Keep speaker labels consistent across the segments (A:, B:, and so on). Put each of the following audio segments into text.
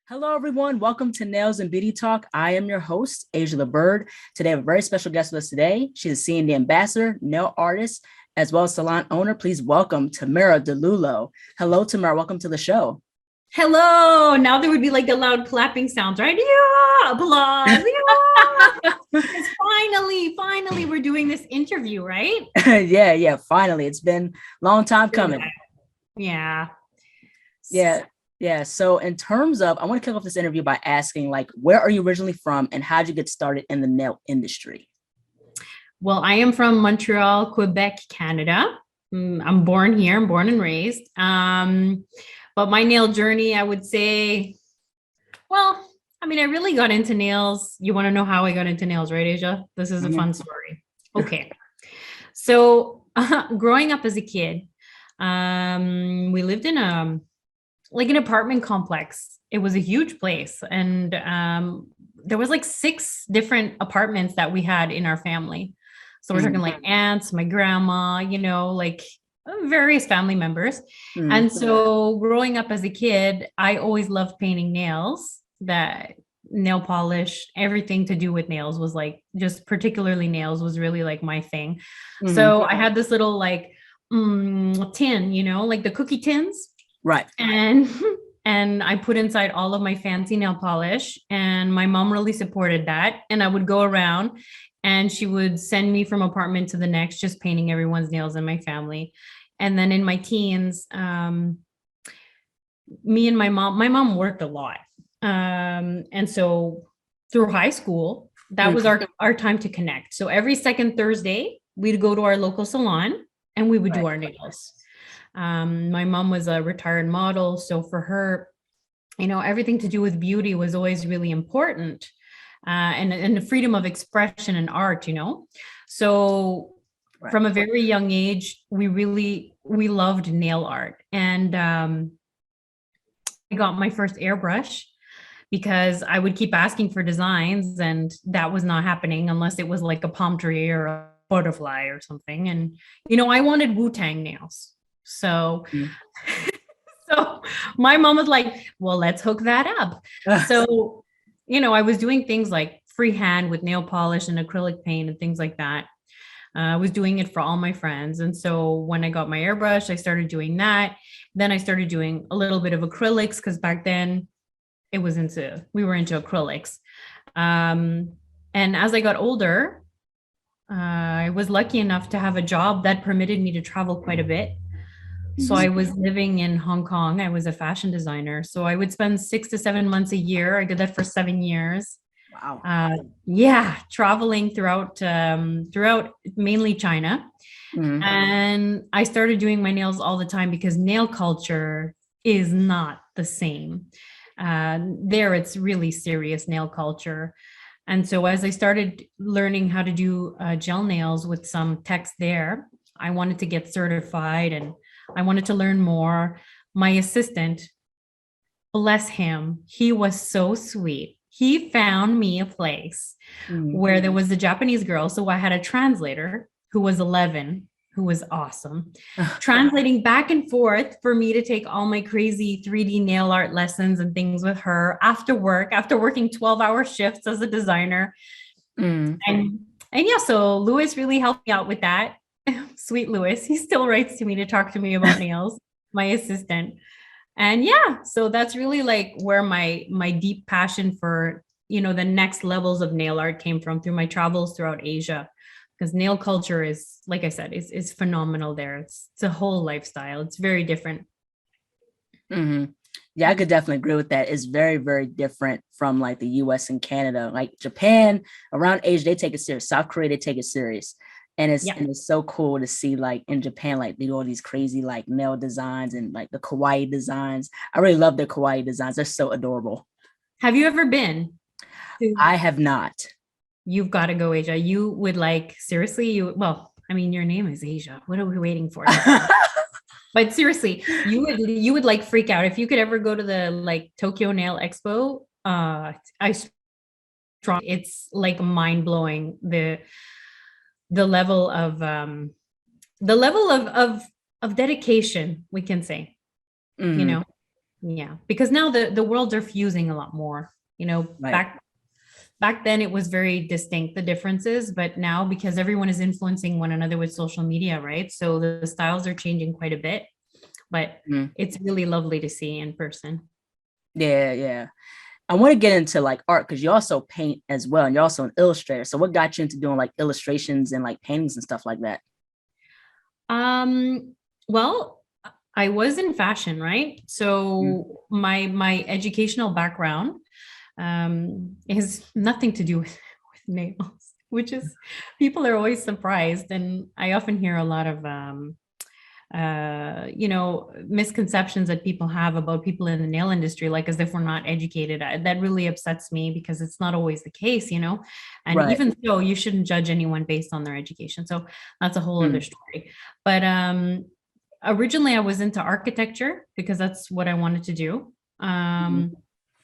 A: Hello, everyone. Welcome to Nails and Beauty Talk. I am your host, ASIATHABIRD. Today, I have a very special guest with us today. She's a CND Ambassador, nail artist, as well as salon owner. Please welcome Tamara Dilullo. Hello, Tamara. Welcome to the show.
B: Hello. Now there would be like the loud clapping sounds, right? Yeah, applause. Yeah. Because finally, we're doing this interview, right?
A: Yeah. Finally, it's been a long time coming.
B: Yeah.
A: Yeah. Yeah. So in terms of, I want to kick off this interview by asking, like, where are you originally from and how did you get started in the nail industry?
B: Well, I am from Montreal, Quebec, Canada. I'm born here. I'm born and raised. But my nail journey, I would say, well, I really got into nails. You want to know how I got into nails, right, Asia? This is a fun story. Okay. So growing up as a kid, we lived in an apartment complex. It was a huge place. And there was like 6 different apartments that we had in our family. So we're talking like aunts, my grandma, like various family members. And so growing up as a kid, I always loved painting nails. That nail polish, everything to do with nails was like, just particularly nails was really like my thing. So I had this little like tin, like the cookie tins.
A: Right.
B: And I put inside all of my fancy nail polish, and my mom really supported that. And I would go around and she would send me from apartment to the next, just painting everyone's nails in my family. And then in my teens, me and my mom worked a lot. And so through high school, that was our time to connect. So every second Thursday, we'd go to our local salon and we would do our nails. My mom was a retired model. So for her, everything to do with beauty was always really important. And the freedom of expression and art, So from a very young age, we loved nail art. And I got my first airbrush because I would keep asking for designs, and that was not happening unless it was like a palm tree or a butterfly or something. And, I wanted Wu-Tang nails. So, so my mom was like, well, let's hook that up. So, I was doing things like freehand with nail polish and acrylic paint and things like that. I was doing it for all my friends. And so when I got my airbrush, I started doing that. Then I started doing a little bit of acrylics because back then we were into acrylics. And as I got older, I was lucky enough to have a job that permitted me to travel quite a bit. So I was living in Hong Kong. I was a fashion designer. So I would spend 6 to 7 months a year. I did that for 7 years.
A: Wow.
B: Traveling throughout mainly China. And I started doing my nails all the time because nail culture is not the same. There, it's really serious nail culture. And so as I started learning how to do gel nails with some techs there, I wanted to get certified and I wanted to learn more. My assistant, bless him, he was so sweet. He found me a place where there was a Japanese girl. So I had a translator who was 11, who was awesome, translating back and forth for me to take all my crazy 3D nail art lessons and things with her after work, after working 12-hour shifts as a designer. And yeah, so Louis really helped me out with that. Sweet Louis, he still writes to me to talk to me about nails, my assistant. And yeah, so that's really like where my deep passion for, the next levels of nail art came from through my travels throughout Asia. Because nail culture is, like I said, is phenomenal there. It's a whole lifestyle. It's very different.
A: Yeah, I could definitely agree with that. It's very, very different from like the US and Canada. Like Japan, around Asia, they take it serious. South Korea, they take it serious. And it's so cool to see like in Japan, like they do all these crazy like nail designs and like the kawaii designs. I really love their kawaii designs. They're so adorable.
B: Have you ever been?
A: I have not.
B: You've got to go, Asia. You would like, seriously, your name is Asia. What are we waiting for? But seriously, you would like freak out. If you could ever go to the like Tokyo Nail Expo, it's like mind blowing. The level of dedication, we can say, Yeah, because now the worlds are fusing a lot more.
A: Right.
B: Back then it was very distinct, the differences, but now because everyone is influencing one another with social media, right? So the styles are changing quite a bit, but
A: Mm.
B: it's really lovely to see in person.
A: Yeah, yeah. I want to get into like art because you also paint as well, and you're also an illustrator. So what got you into doing like illustrations and like paintings and stuff like that?
B: Um, well, I was in fashion, right?
A: Mm.
B: So my educational background has nothing to do with nails, which is people are always surprised. And I often hear a lot of misconceptions that people have about people in the nail industry, like as if we're not educated. That really upsets me because it's not always the case, and
A: Right.
B: even so, you shouldn't judge anyone based on their education. So that's a whole other
A: Mm.
B: story. But originally I was into architecture because that's what I wanted to do.
A: Mm.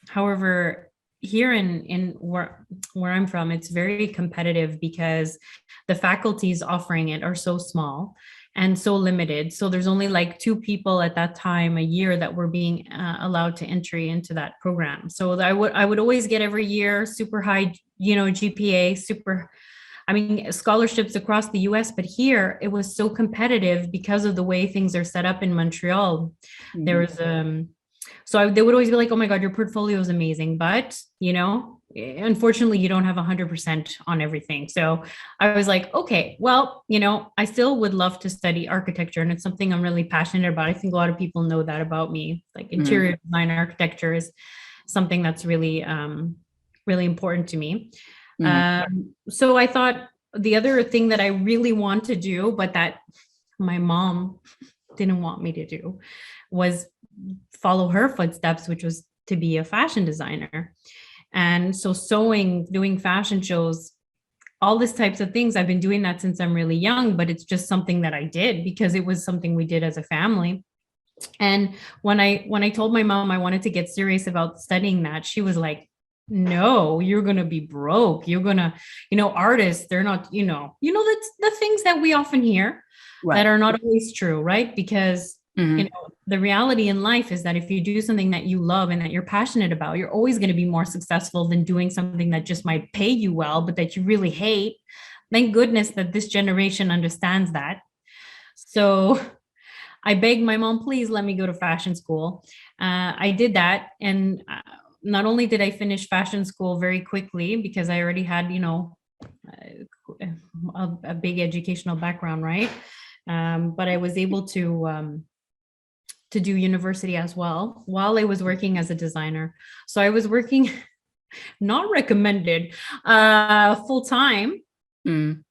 B: However, here in where I'm from, it's very competitive because the faculties offering it are so small and so limited. So there's only like 2 people at that time a year that were being allowed to entry into that program. So I would always get every year super high, GPA, super. I mean, scholarships across the US, but here it was so competitive because of the way things are set up in Montreal. There
A: Mhm.
B: was they would always be like, "Oh my God, your portfolio is amazing," but unfortunately, you don't have 100% on everything. So I was like, okay, well, I still would love to study architecture, and it's something I'm really passionate about. I think a lot of people know that about me. Like
A: Mhm.
B: interior design, architecture is something that's really, really important to me.
A: Mhm.
B: So I thought the other thing that I really want to do, but that my mom didn't want me to do, was follow her footsteps, which was to be a fashion designer. And so sewing, doing fashion shows, all these types of things, I've been doing that since I'm really young, but it's just something that I did because it was something we did as a family. And when I told my mom I wanted to get serious about studying that, she was like, no, you're gonna be broke. You're gonna, artists, they're not, that's the things that we often hear that
A: Right.
B: are not always true, right? Because
A: Mhm.
B: the reality in life is that if you do something that you love and that you're passionate about, you're always going to be more successful than doing something that just might pay you well, but that you really hate. Thank goodness that this generation understands that. So I begged my mom, please let me go to fashion school. I did that. And not only did I finish fashion school very quickly because I already had, a big educational background, right? But I was able to do university as well while I was working as a designer. So I was working, not recommended, full time
A: Mhm.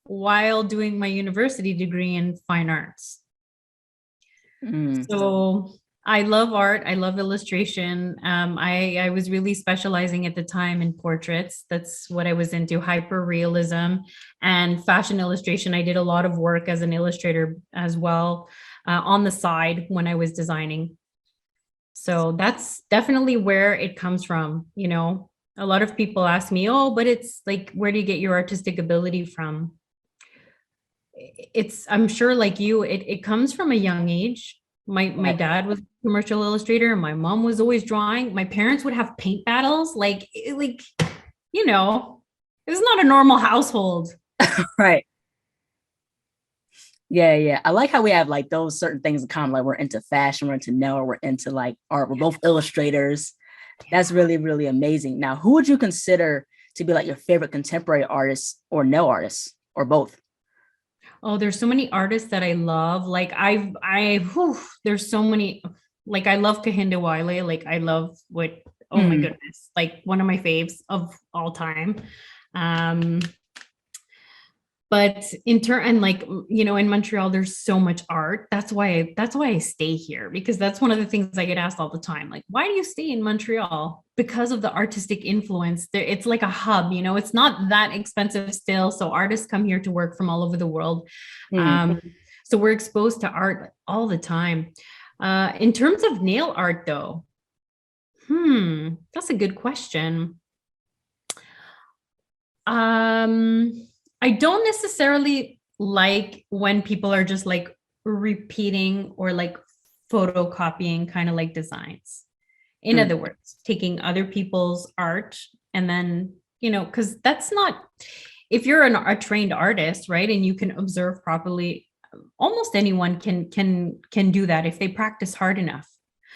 B: while doing my university degree in fine arts.
A: Mhm.
B: So I love art. I love illustration. I was really specializing at the time in portraits. That's what I was into, hyper realism and fashion illustration. I did a lot of work as an illustrator as well, on the side when I was designing. So that's definitely where it comes from. A lot of people ask me, oh, but it's like, where do you get your artistic ability from? I'm sure like you, it comes from a young age. My
A: Right.
B: dad was a commercial illustrator. My mom was always drawing. My parents would have paint battles. You know, it's not a normal household.
A: Right. Yeah, yeah. I like how we have like those certain things in common. Like we're into fashion, we're into nail, we're into like art. We're both illustrators. That's really, really amazing. Now, who would you consider to be like your favorite contemporary artist or nail artist or both?
B: Oh, there's so many artists that I love. Like there's so many. Like I love Kahinda Wiley. Like I love what. Oh my
A: Mm.
B: goodness! Like one of my faves of all time. Um, but and like in Montreal there's so much art. That's why I stay here, because that's one of the things I get asked all the time, like, why do you stay in Montreal? Because of the artistic influence there. It's like a hub. It's not that expensive still, so artists come here to work from all over the world.
A: Mm.
B: um, so we're exposed to art all the time. In terms of nail art though, that's a good question. I don't necessarily like when people are just like repeating or like photocopying kind of like designs. In other words, taking other people's art and then, because that's not, if you're a trained artist, right, and you can observe properly, almost anyone can do that if they practice hard enough.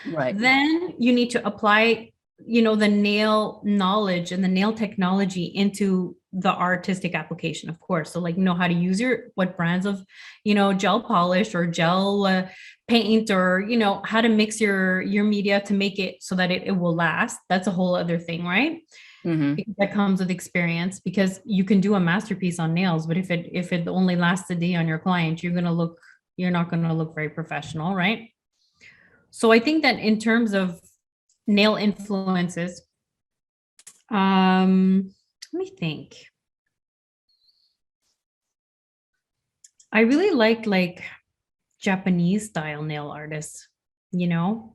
A: Right.
B: Then you need to apply, the nail knowledge and the nail technology into the artistic application, of course. So like know how to use what brands of, gel polish or gel paint, or, how to mix your media to make it so that it will last. That's a whole other thing, right? Because that comes with experience, because you can do a masterpiece on nails, but if it only lasts a day on your client, you're not going to look very professional, right? So I think that in terms of nail influences, let me think. I really like Japanese style nail artists, Yoko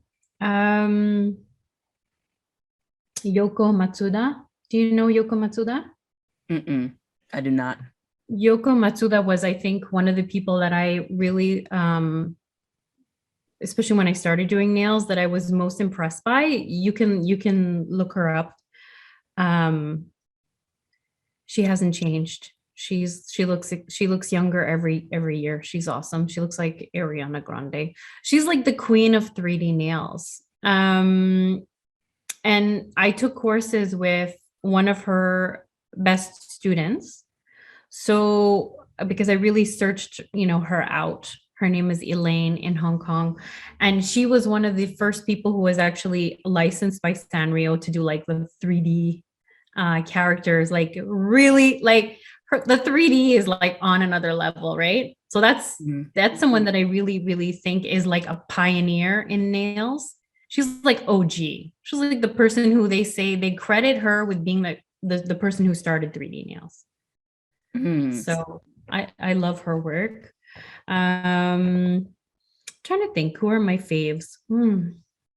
B: Matsuda. Do you know Yoko Matsuda?
A: I do not.
B: Yoko Matsuda was, I think, one of the people that I really, especially when I started doing nails, that I was most impressed by. You can look her up. She hasn't changed. She looks younger every year. She's awesome. She looks like Ariana Grande. She's like the queen of 3D nails. And I took courses with one of her best students. So because I really searched, her out. Her name is Elaine in Hong Kong. And she was one of the first people who was actually licensed by Sanrio to do like the 3D characters, like really like the 3D is like on another level, right? So that's someone that I really, really think is like a pioneer in nails. She's like OG. She's like the person who they credit her with being the person who started 3D nails. So I love her work. Trying to think, who are my faves?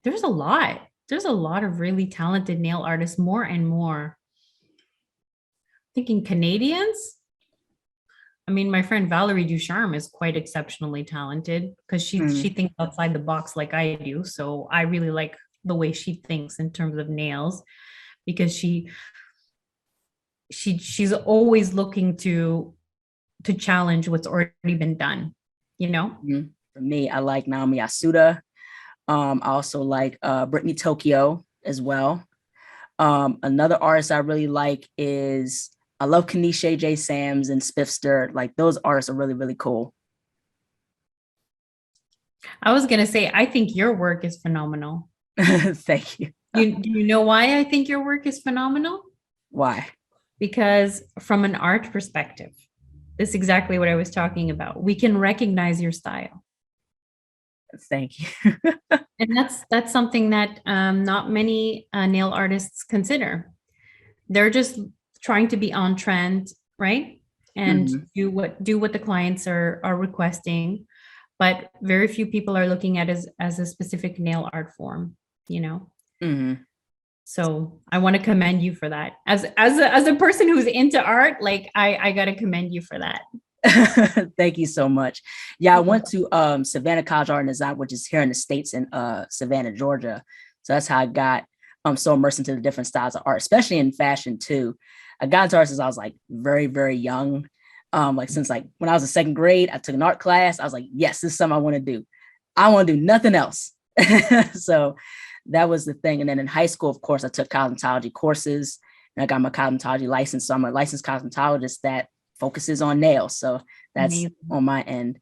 B: There's a lot of really talented nail artists, more and more. Thinking Canadians. I mean, my friend Valerie Ducharme is quite exceptionally talented because she thinks outside the box like I do. So I really like the way she thinks in terms of nails, because she's always looking to challenge what's already been done,
A: For me, I like Naomi Yasuda. I also like Brittany Tokyo as well. Another artist I really like is, I love Kanisha J. Sams and Spiffster. Like, those artists are really, really cool.
B: I was going to say, I think your work is phenomenal.
A: Thank you.
B: Do you know why I think your work is phenomenal?
A: Why?
B: Because from an art perspective, this is exactly what I was talking about. We can recognize your style.
A: Thank you.
B: And that's something that not many nail artists consider. They're just trying to be on trend, right? And do what the clients are requesting. But very few people are looking at it as a specific nail art form, So I want to commend you for that. As a person who's into art, like I got to commend you for that.
A: Thank you so much. Yeah, I went to Savannah College Art and Design, which is here in the States in Savannah, Georgia. So that's how I got so immersed into the different styles of art, especially in fashion too. I got into art since I was like very, very young. Like since like when I was in second grade, I took an art class. I was like, yes, this is something I want to do. I want to do nothing else. So that was the thing. And then in high school, of course, I took cosmetology courses and I got my cosmetology license. So I'm a licensed cosmetologist that focuses on nails. So that's amazing on my end.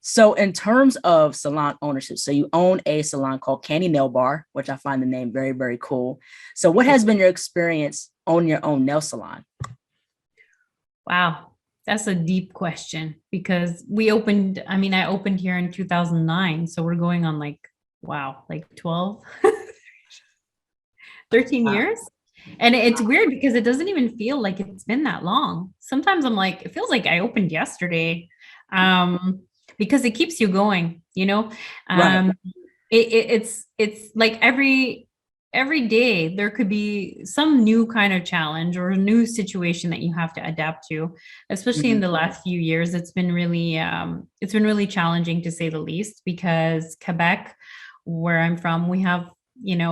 A: So in terms of salon ownership, so you own a salon called Candy Nail Bar, which I find the name very, very cool. So what has been your experience owning your own nail salon?
B: Wow, that's a deep question, because I opened here in 2009. So we're going on like 12, 13 years. And it's weird because it doesn't even feel like it's been that long. Sometimes I'm like, it feels like I opened yesterday, because it keeps you going,
A: Right.
B: It's like every every day there could be some new kind of challenge or a new situation that you have to adapt to, especially in the last few years. It's been really challenging, to say the least, because Quebec, where I'm from, we have,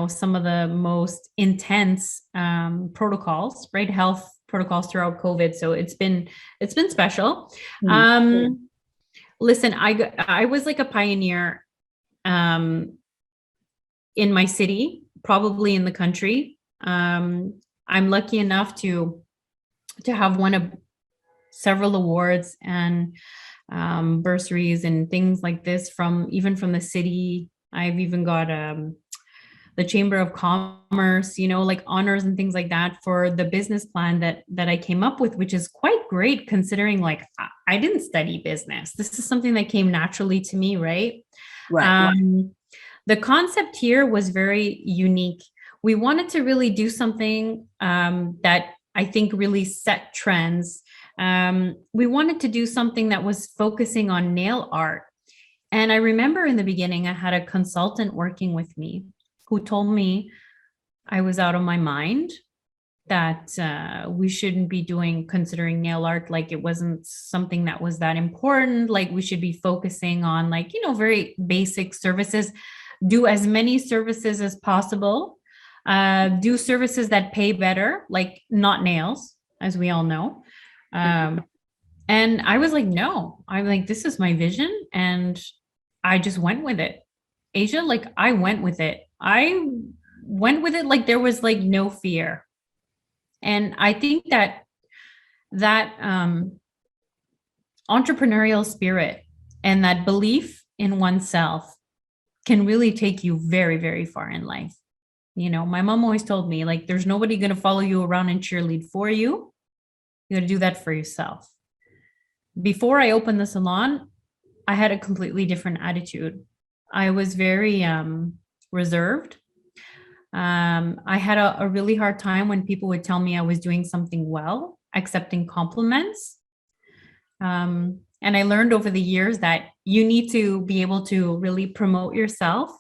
B: some of the most intense protocols, right? Health protocols throughout COVID. So it's been special. Listen, I was like a pioneer in my city, probably in the country. I'm lucky enough to have won several awards and bursaries and things like this from the city. I've even got the Chamber of Commerce, like honors and things like that for the business plan that I came up with, which is quite great considering like I didn't study business. This is something that came naturally to me, right?
A: Right.
B: The concept here was very unique. We wanted to really do something that I think really set trends. We wanted to do something that was focusing on nail art. And I remember in the beginning, I had a consultant working with me who told me I was out of my mind, that we shouldn't be considering nail art like it wasn't something that was that important. Like we should be focusing on like, very basic services, do as many services as possible, do services that pay better, like not nails, as we all know. And I was like, no, I'm like, this is my vision. And I just went with it. Asia, like I went with it. Like there was like no fear. And I think that entrepreneurial spirit and that belief in oneself can really take you very, very far in life. My mom always told me, like, there's nobody going to follow you around and cheerlead for you. You got to do that for yourself. Before I opened the salon, I had a completely different attitude. I was very reserved. I had a really hard time when people would tell me I was doing something well, accepting compliments. And I learned over the years that you need to be able to really promote yourself,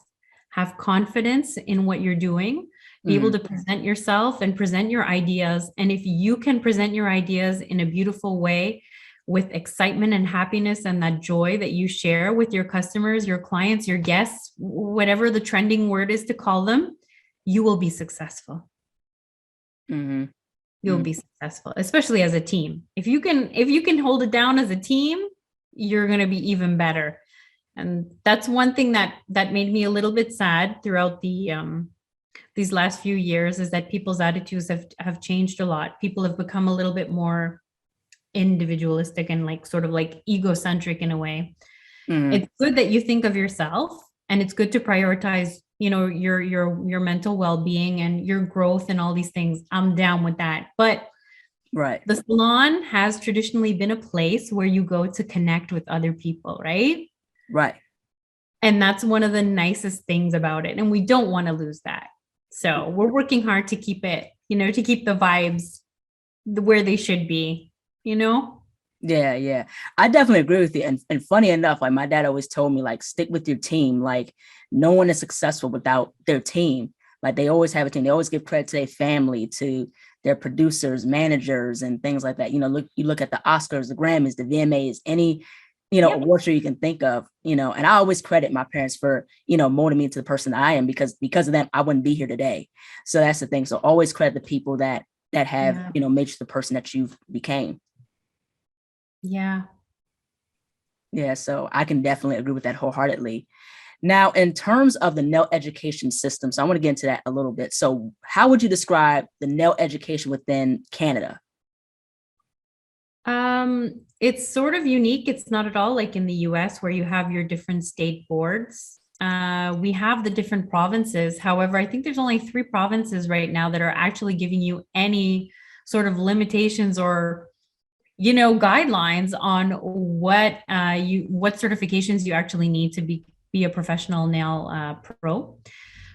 B: have confidence in what you're doing, be able to present yourself and present your ideas. And if you can present your ideas in a beautiful way with excitement and happiness and that joy that you share with your customers, your clients, your guests, whatever the trending word is to call them, you will be successful. You'll be successful, especially as a team. If you can hold it down as a team, you're going to be even better. And that's one thing that made me a little bit sad throughout these last few years, is that people's attitudes have changed a lot. People have become a little bit more individualistic and like sort of like egocentric in a way. It's good that you think of yourself, and it's good to prioritize, your mental well-being and your growth and all these things. I'm down with that. But
A: right,
B: the salon has traditionally been a place where you go to connect with other people, right?
A: Right.
B: And that's one of the nicest things about it. And we don't want to lose that. So we're working hard to keep it, to keep the vibes where they should be,
A: Yeah. I definitely agree with you. And funny enough, like my dad always told me, like, stick with your team. Like no one is successful without their team. Like they always have a team. They always give credit to their family, to their producers, managers, and things like that. You look at the Oscars, the Grammys, the VMAs, any, award show you can think of, and I always credit my parents for, molding me into the person that I am, because of them, I wouldn't be here today. So that's the thing. So always credit the people that have, made you the person that you've became.
B: Yeah.
A: Yeah. So I can definitely agree with that wholeheartedly. Now, in terms of the nail education system, so I want to get into that a little bit. So how would you describe the nail education within Canada?
B: It's sort of unique. It's not at all like in the US where you have your different state boards. We have the different provinces. However, I think there's only 3 provinces right now that are actually giving you any sort of limitations or, guidelines on what certifications you actually need to be a professional nail pro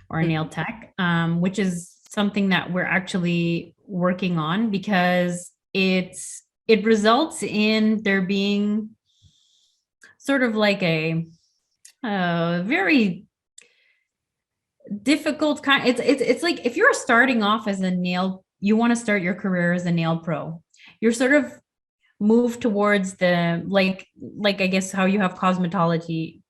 B: or a nail tech, which is something that we're actually working on, because it results in there being sort of like a very difficult kind. It's like if you're starting off as a nail, you want to start your career as a nail pro. You're sort of move towards the like I guess how you have cosmetology,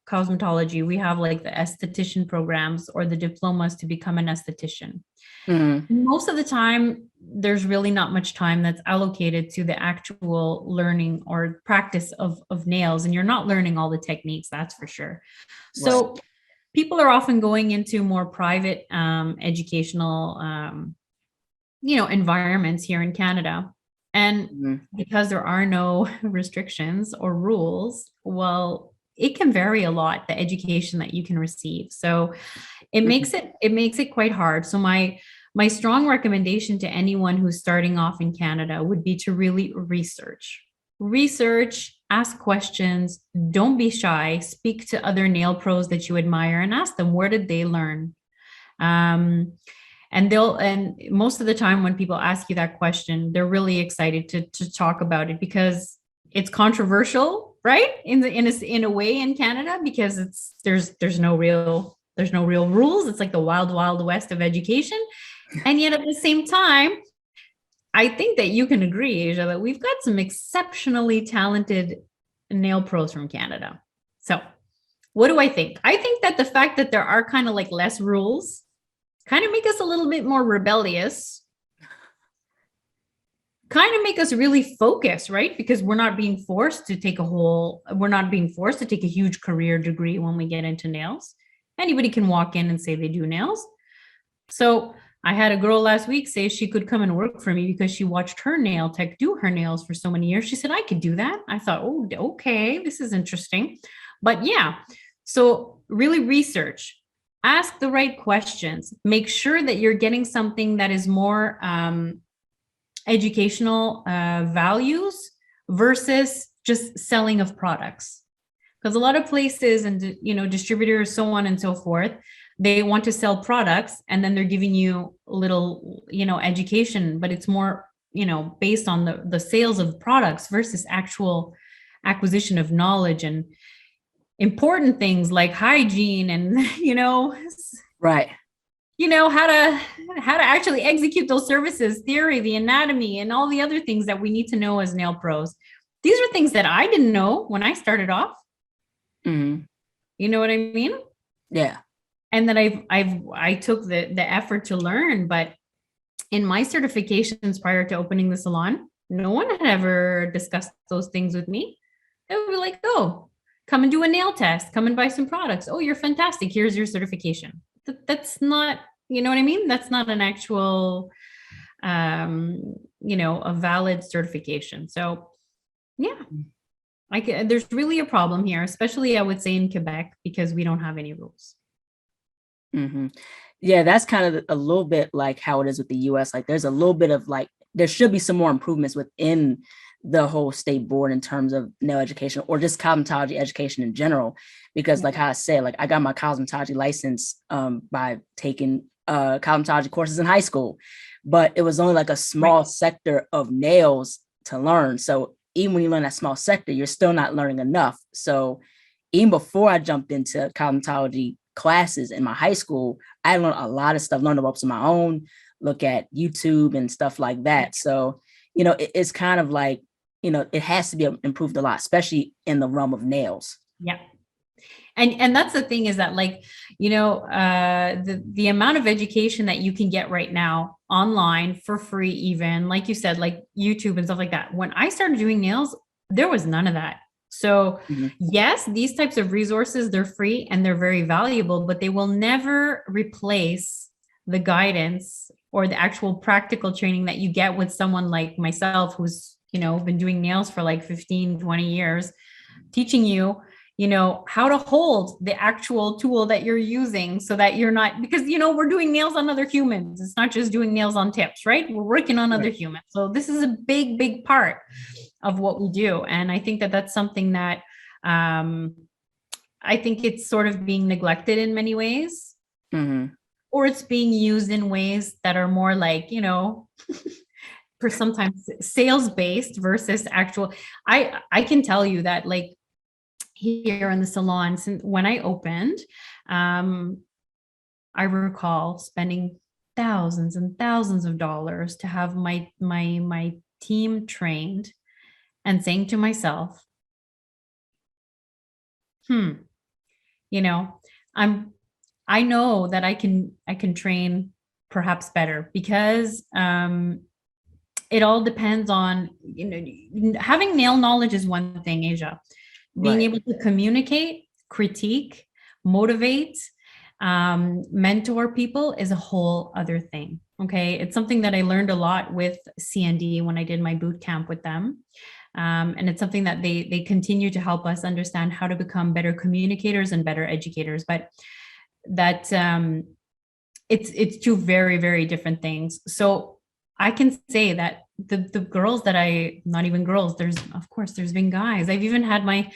B: we have like the esthetician programs or the diplomas to become an esthetician. Most of the time there's really not much time that's allocated to the actual learning or practice of nails, and you're not learning all the techniques, that's for sure. So people are often going into more private educational environments here in Canada. And because there are no restrictions or rules, well, it can vary a lot, the education that you can receive. So it makes it quite hard. So my strong recommendation to anyone who's starting off in Canada would be to really research, ask questions, don't be shy, speak to other nail pros that you admire and ask them, where did they learn? And most of the time when people ask you that question, they're really excited to talk about it, because it's controversial, right? In a way in Canada, because there's no real rules. It's like the wild, wild west of education. And yet at the same time, I think that you can agree, Asia, that we've got some exceptionally talented nail pros from Canada. So what do I think? I think that the fact that there are kind of like less rules kind of make us a little bit more rebellious, kind of make us really focus, right? Because we're not being forced to take a huge career degree when we get into nails. Anybody can walk in and say they do nails. So I had a girl last week say she could come and work for me because she watched her nail tech do her nails for so many years. She said, I could do that. I thought, oh, okay, this is interesting. But yeah, so really research. Ask the right questions. Make sure that you're getting something that is more educational values versus just selling of products. Because a lot of places and distributors, so on and so forth, they want to sell products and then they're giving you a little, education, but it's more, based on the sales of products versus actual acquisition of knowledge and important things like hygiene and
A: right
B: how to actually execute those services, theory, the anatomy, and all the other things that we need to know as nail pros. These are things that I didn't know when I started off. You know what I mean?
A: Yeah.
B: And then I took the effort to learn, but in my certifications prior to opening the salon, no one had ever discussed those things with me. They would be like, oh, come and do a nail test, come and buy some products. Oh, you're fantastic. Here's your certification. That's not, you know what I mean? That's not an actual, a valid certification. So yeah, there's really a problem here, especially I would say in Quebec, because we don't have any rules.
A: Yeah, that's kind of a little bit like how it is with the US. Like there's a little bit of like, there should be some more improvements within the whole state board in terms of nail education or just cosmetology education in general. Because like how I said, like I got my cosmetology license by taking cosmetology courses in high school, but it was only like a small sector of nails to learn. So even when you learn that small sector, you're still not learning enough. So even before I jumped into cosmetology classes in my high school, I learned a lot of stuff, learned the ropes on my own, look at YouTube and stuff like that. So, it's kind of like, it has to be improved a lot, especially in the realm of nails.
B: Yeah. And that's the thing is that like, the amount of education that you can get right now online for free, even like you said, like YouTube and stuff like that. When I started doing nails, there was none of that. So yes, these types of resources, they're free and they're very valuable, but they will never replace the guidance or the actual practical training that you get with someone like myself, who's, been doing nails for like 15, 20 years, teaching you, how to hold the actual tool that you're using so that you're not, because, we're doing nails on other humans. It's not just doing nails on tips, right? We're working on other humans. So this is a big, big part of what we do. And I think that that's something that I think it's sort of being neglected in many ways, or it's being used in ways that are more like, for sometimes sales-based versus actual. I can tell you that like here in the salon, since when I opened, I recall spending thousands and thousands of dollars to have my team trained and saying to myself, you know, I know that I can train perhaps better because it all depends on, having nail knowledge is one thing, Asia. Being
A: Right.
B: able to communicate, critique, motivate, mentor people is a whole other thing. Okay. It's something that I learned a lot with CND when I did my boot camp with them. And it's something that they continue to help us understand how to become better communicators and better educators. But that it's two very, very different things. So I can say that the girls that not even girls, there's been guys. I've even had my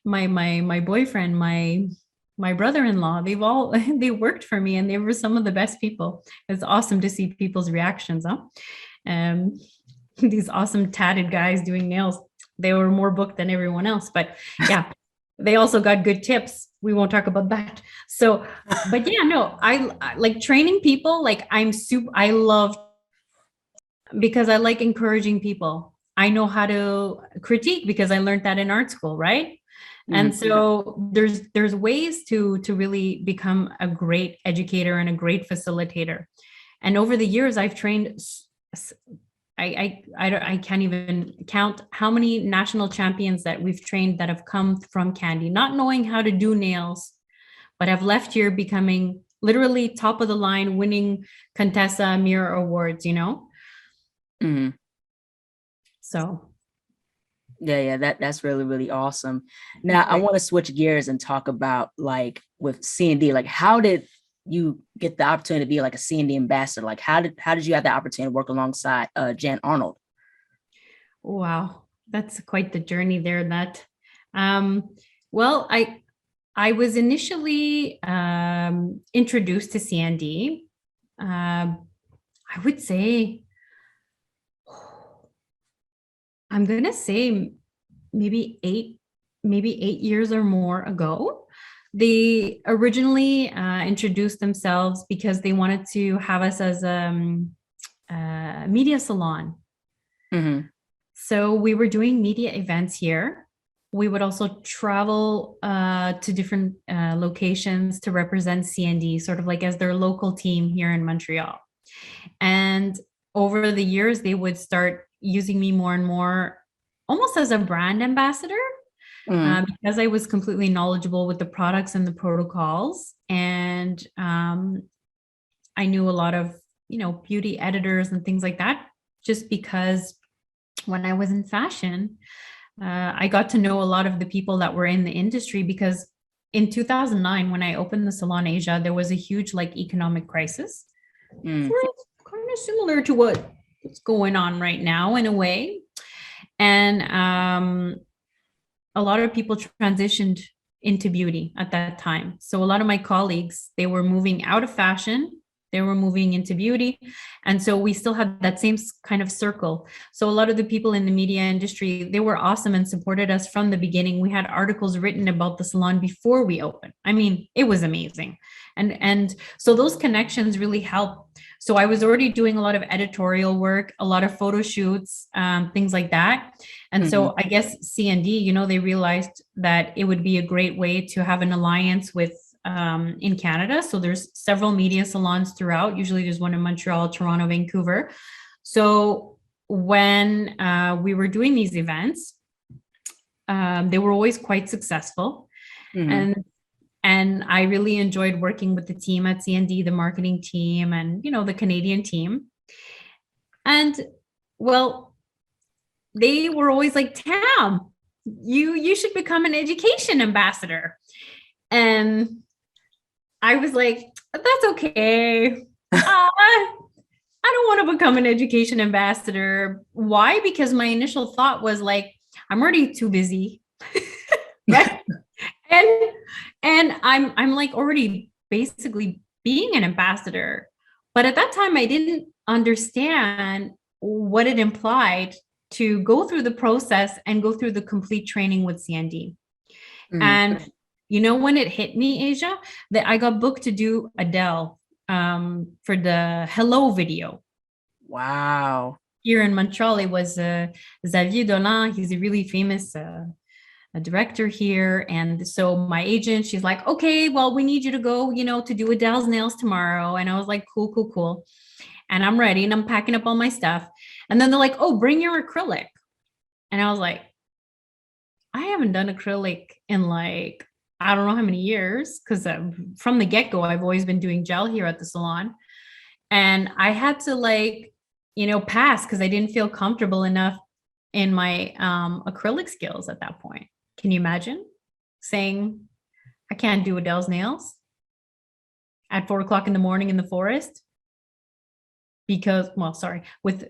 B: my boyfriend, my brother-in-law, they worked for me and they were some of the best people. It's awesome to see people's reactions, huh? These awesome tatted guys doing nails, they were more booked than everyone else, but yeah, they also got good tips. We won't talk about that. So, but yeah, no, I like training people. Like I love, because I like encouraging people. I know how to critique because I learned that in art school, right? And so there's ways to really become a great educator and a great facilitator. And over the years, I've trained. I can't even count how many national champions that we've trained that have come from Candy, not knowing how to do nails, but have left here becoming literally top of the line, winning Contessa Mirror Awards, So
A: Yeah, that's really, really awesome. Now I want to switch gears and talk about like with CND, like how did you get the opportunity to be like a CND ambassador? Like how did you have the opportunity to work alongside Jan Arnold?
B: wow, that's quite the journey there. Well, I was initially introduced to CND. I would say, I'm gonna say maybe 8 years or more ago. They originally introduced themselves because they wanted to have us as a media salon. So we were doing media events here. We would also travel to different locations to represent CND, sort of like as their local team here in Montreal. And over the years, they would start using me more and more, almost as a brand ambassador, because I was completely knowledgeable with the products and the protocols. And I knew a lot of, beauty editors and things like that, just because when I was in fashion, I got to know a lot of the people that were in the industry, because in 2009, when I opened the Salon Asia, there was a huge economic crisis. Kind of similar to what's going on right now in a way. And a lot of people transitioned into beauty at that time. So a lot of my colleagues, they were moving out of fashion, they were moving into beauty. And so we still had that same kind of circle. So a lot of the people in the media industry, they were awesome and supported us from the beginning. We had articles written about the salon before we opened. I mean, it was amazing. And so those connections really help. So I was already doing a lot of editorial work, a lot of photo shoots, things like that. And so I guess CND, they realized that it would be a great way to have an alliance with in Canada. So there's several media salons throughout. Usually there's one in Montreal, Toronto, Vancouver. So when we were doing these events, they were always quite successful. And I really enjoyed working with the team at CND, the marketing team, and the Canadian team. And well, they were always like, Tam, you should become an education ambassador. And I was like, that's okay. I don't want to become an education ambassador. Why? Because my initial thought was like, I'm already too busy. Right. And I'm like already basically being an ambassador. But at that time, I didn't understand what it implied to go through the process and go through the complete training with CND. And You know when it hit me, Asia, that I got booked to do Adele for the Hello video.
A: Wow.
B: Here in Montreal, it was Xavier Dolan. He's a really famous a director here. And so my agent, she's like, okay, well, we need you to go, to do Adele's nails tomorrow. And I was like, cool, cool, cool. And I'm ready and I'm packing up all my stuff. And then they're like, oh, bring your acrylic. And I was like, I haven't done acrylic in like, I don't know how many years, because from the get-go, I've always been doing gel here at the salon. And I had to pass because I didn't feel comfortable enough in my acrylic skills at that point. Can you imagine saying, I can't do Adele's nails at 4:00 in the morning in the forest? Because, well, sorry, with,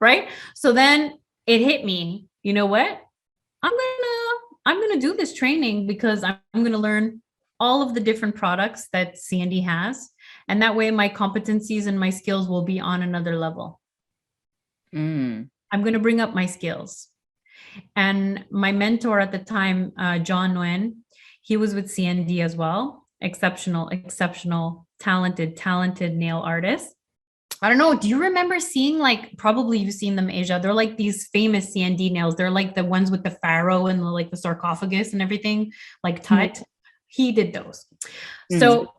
B: right? So then it hit me, you know what? I'm gonna do this training because I'm gonna learn all of the different products that CND has. And that way my competencies and my skills will be on another level. I'm gonna bring up my skills. And my mentor at the time, John Nguyen, he was with CND as well. Exceptional, talented nail artist. I don't know. Do you remember seeing, like, probably you've seen them, Asia. They're like these famous CND nails. They're like the ones with the pharaoh and the sarcophagus and everything, like Tut. He did those. So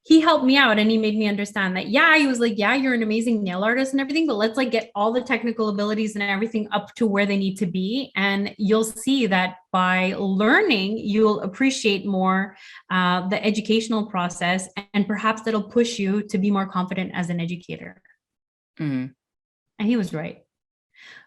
B: he helped me out and he made me understand that, he was like, you're an amazing nail artist and everything, but let's get all the technical abilities and everything up to where they need to be. And you'll see that by learning, you'll appreciate more the educational process, and perhaps that'll push you to be more confident as an educator. And he was right.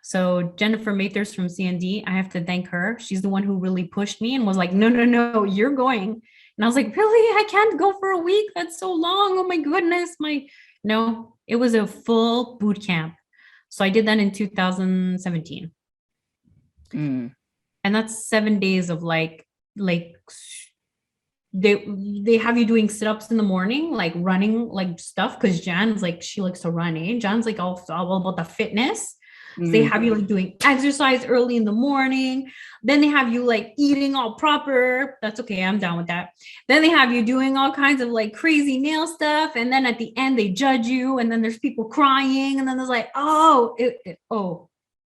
B: So Jennifer Mathers from CND, I have to thank her. She's the one who really pushed me and was like, no, you're going. And I was like, really? I can't go for a week? That's so long. Oh my goodness. No, it was a full boot camp. So I did that in 2017. And that's 7 days of like they have you doing sit-ups in the morning, like running, like stuff. Cause Jan's like, she likes to run, eh? Jan's like all about the fitness. So they have you like doing exercise early in the morning. Then they have you like eating all proper. That's okay. I'm down with that. Then they have you doing all kinds of like crazy nail stuff. And then at the end they judge you. And then there's people crying. And then there's like,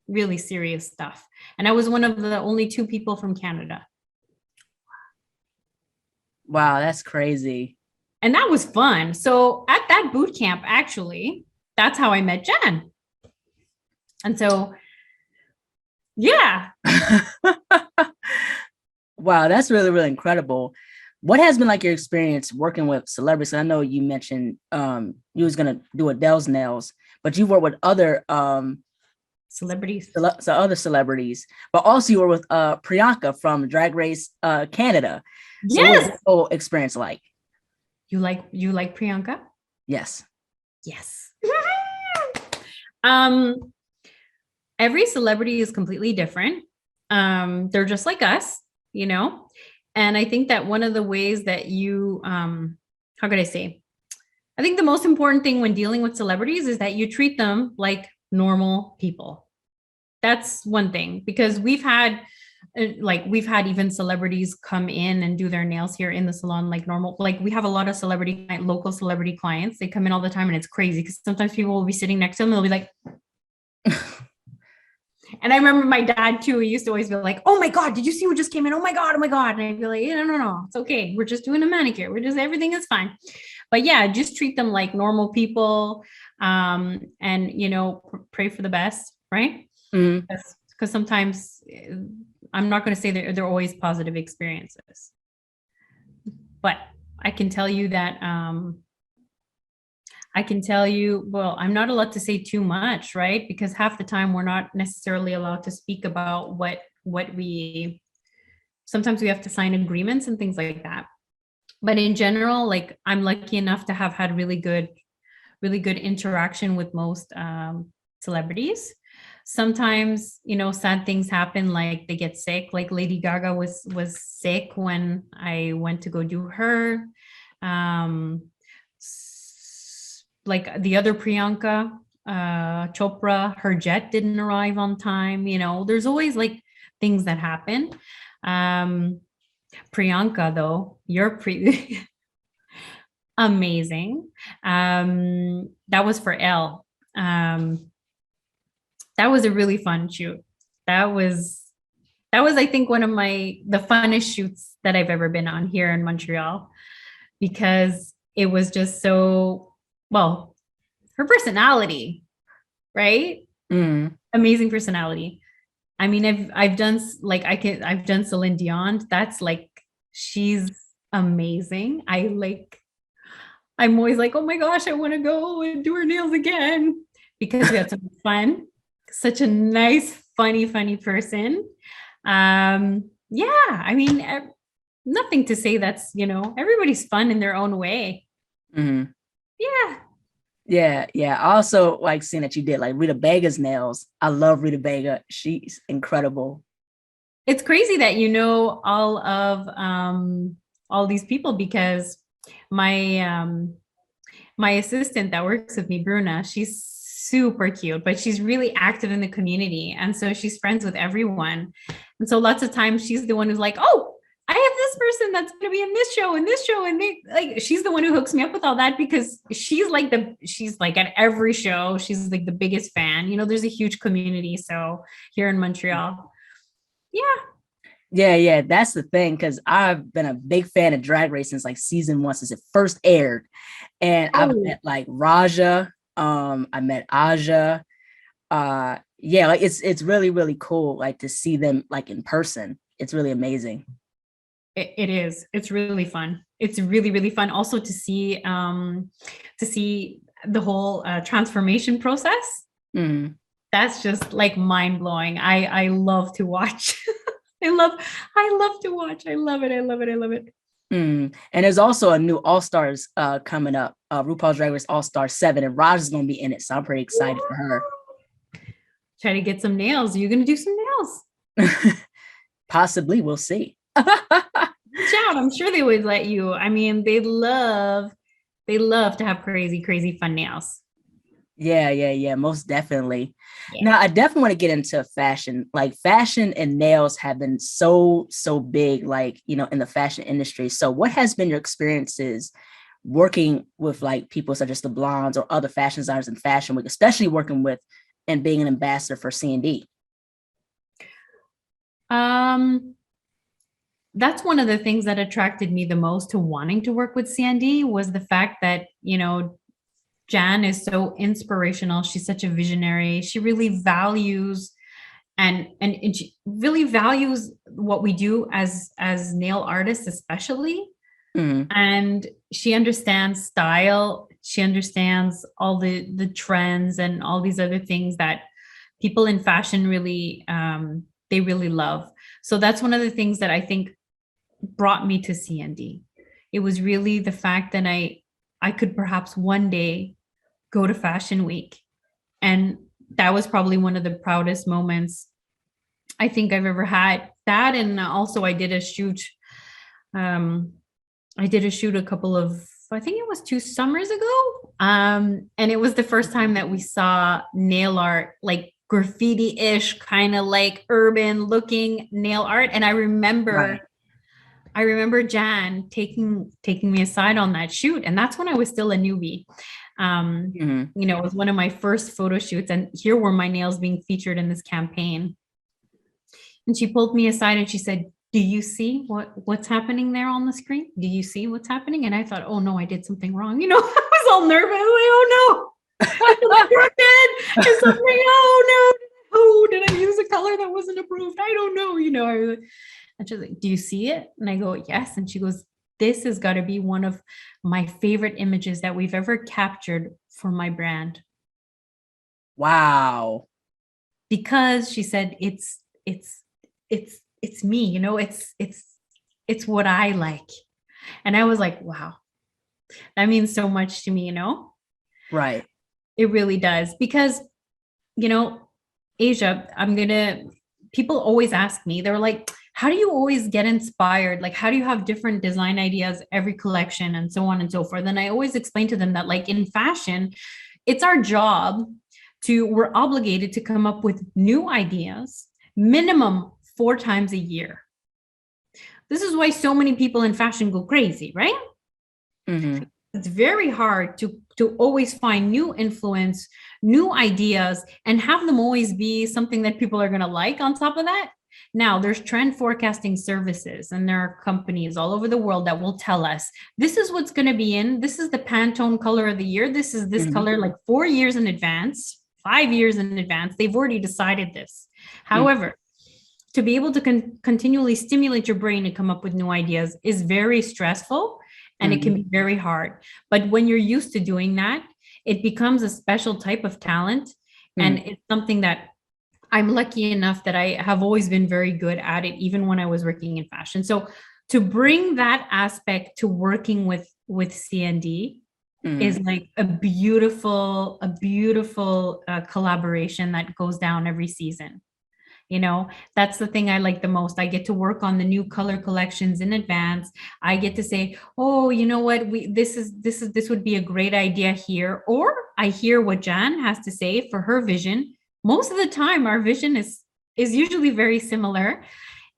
B: really serious stuff. And I was one of the only 2 people from Canada.
A: Wow, that's crazy.
B: And that was fun. So at that boot camp, actually, that's how I met Jen. And so, yeah.
A: Wow, that's really, really incredible. What has been like your experience working with celebrities? I know you mentioned you was gonna do Adele's nails, but you worked with other
B: celebrities.
A: So other celebrities, but also you were with Priyanka from Drag Race Canada. So
B: yes.
A: What was the whole experience like?
B: You like Priyanka?
A: Yes.
B: Every celebrity is completely different. They're just like us, and I think that one of the ways that you how could I say, I think the most important thing when dealing with celebrities is that you treat them like normal people. That's one thing, because we've had even celebrities come in and do their nails here in the salon like normal. Like we have a lot of local celebrity clients. They come in all the time and it's crazy because sometimes people will be sitting next to them and they'll be like, and I remember my dad too, he used to always be like, oh my God, did you see who just came in? Oh my God. And I'd be like, no, it's okay. We're just doing a manicure. Everything is fine. But yeah, just treat them like normal people, and, pray for the best, right? Because sometimes I'm not going to say that they're always positive experiences, but I can tell you that, well, I'm not allowed to say too much, right? Because half the time we're not necessarily allowed to speak about what sometimes we have to sign agreements and things like that. But in general, like I'm lucky enough to have had really good interaction with most celebrities. Sometimes, sad things happen, like they get sick. Like Lady Gaga was sick when I went to go do her. Like the other Priyanka Chopra, her jet didn't arrive on time. There's always like things that happen. Priyanka, though, amazing. That was for Elle. That was a really fun shoot. That was I think one of the funnest shoots that I've ever been on here in Montreal, because it was just so, well, her personality, right?
A: Mm.
B: Amazing personality. I mean, I've done I've done Celine Dion. That's like, she's amazing. I'm always like, oh my gosh, I want to go and do her nails again, because we had so much fun. Such a nice, funny person. Yeah, I mean, nothing to say that's, everybody's fun in their own way.
A: Mm-hmm.
B: Yeah.
A: Yeah. I also like seeing that you did like Rita Vega's nails. I love Rita Vega. She's incredible.
B: It's crazy that you know all these people, because my assistant that works with me, Bruna, she's super cute, but she's really active in the community. And so she's friends with everyone. And so lots of times she's the one who's like, oh, I have this person that's going to be in this show and this show. And she's the one who hooks me up with all that, because she's like at every show. She's like the biggest fan. There's a huge community. So here in Montreal.
A: Yeah. That's the thing, because I've been a big fan of Drag Race since like season 1, since it first aired. And I've met like Raja. I met Aja. Yeah, like it's really, really cool, like to see them like in person. It's really amazing.
B: It is. It's really fun. It's really, really fun. Also to see the whole transformation process.
A: Mm.
B: That's just like mind blowing. I love to watch. I love to watch. I love it. I love it. I love it.
A: Mm. And there's also a new All Stars coming up, RuPaul's Drag Race All Star 7, and Raj is going to be in it, so I'm pretty excited for her.
B: Try to get some nails. You're going to do some nails?
A: Possibly, we'll see.
B: Reach out. I'm sure they would let you. I mean, they love to have crazy fun nails.
A: Yeah, most definitely. Yeah. Now, I definitely want to get into fashion. Like fashion and nails have been so big, like, in the fashion industry. So what has been your experiences working with like people such as the Blondes or other fashion designers in Fashion Week, especially working with and being an ambassador for CND?
B: That's one of the things that attracted me the most to wanting to work with CND, was the fact that, Jan is so inspirational. She's such a visionary. She really values and she really values what we do as nail artists, especially.
A: Mm-hmm.
B: And she understands style. She understands all the trends and all these other things that people in fashion really they really love. So that's one of the things that I think brought me to CND. It was really the fact that I could perhaps one day go to Fashion Week. And that was probably one of the proudest moments I think I've ever had. That, and also I did a shoot. A couple of, I think it was 2 summers ago. And it was the first time that we saw nail art, like graffiti-ish, kind of like urban looking nail art. And I remember Jan taking me aside on that shoot. And that's when I was still a newbie. It was one of my first photo shoots, and here were my nails being featured in this campaign. And she pulled me aside and she said, do you see what's happening there on the screen? Do you see what's happening? And I thought, oh no, I did something wrong. I was all nervous. Like, oh no, is something, oh no, oh, did I use a color that wasn't approved? I don't know, And she's like, do you see it? And I go, yes. And she goes, this has got to be one of my favorite images that we've ever captured for my brand.
A: Wow.
B: Because she said, it's me, it's what I like. And I was like, wow, that means so much to me, Right. It really does. Because, Asia, people always ask me, they're like, how do you always get inspired? Like, how do you have different design ideas every collection and so on and so forth? And I always explain to them that, like, in fashion, it's our job we're obligated to come up with new ideas, minimum 4 times a year. This is why so many people in fashion go crazy, right?
A: Mm-hmm.
B: It's very hard to always find new influence, new ideas, and have them always be something that people are going to like on top of that. Now, there's trend forecasting services, and there are companies all over the world that will tell us this is what's going to be in. This is the Pantone color of the year. This is this color like 4 years in advance, 5 years in advance. They've already decided this. However, to be able to continually stimulate your brain to come up with new ideas is very stressful, and it can be very hard. But when you're used to doing that, it becomes a special type of talent. And it's something that I'm lucky enough that I have always been very good at it, even when I was working in fashion. So to bring that aspect to working with CND is like a beautiful collaboration that goes down every season. You know, that's the thing I like the most. I get to work on the new color collections in advance. I get to say, oh, you know what, this would be a great idea here. Or I hear what Jan has to say for her vision. Most of the time, our vision is usually very similar.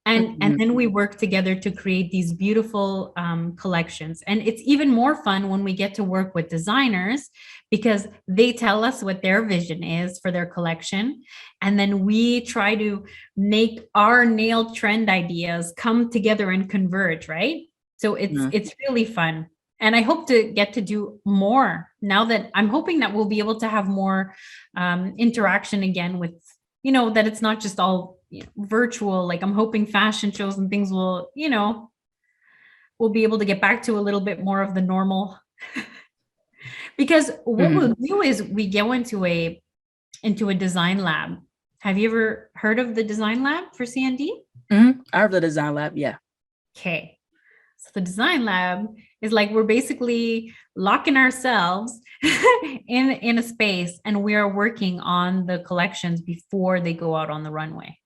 B: And then we work together to create these beautiful collections. And it's even more fun when we get to work with designers, because they tell us what their vision is for their collection. And then we try to make our nail trend ideas come together and converge, right? So it's really fun. And I hope to get to do more now that I'm hoping that we'll be able to have more interaction again with, you know, that it's not just all virtual. Like I'm hoping fashion shows and things will, you know, we'll be able to get back to a little bit more of the normal. Because what we'll do is we go into a design lab. Have you ever heard of the design lab for CND?
A: I heard of the design lab. Yeah.
B: Okay. So the design lab is like we're basically locking ourselves in a space, and we are working on the collections before they go out on the runway.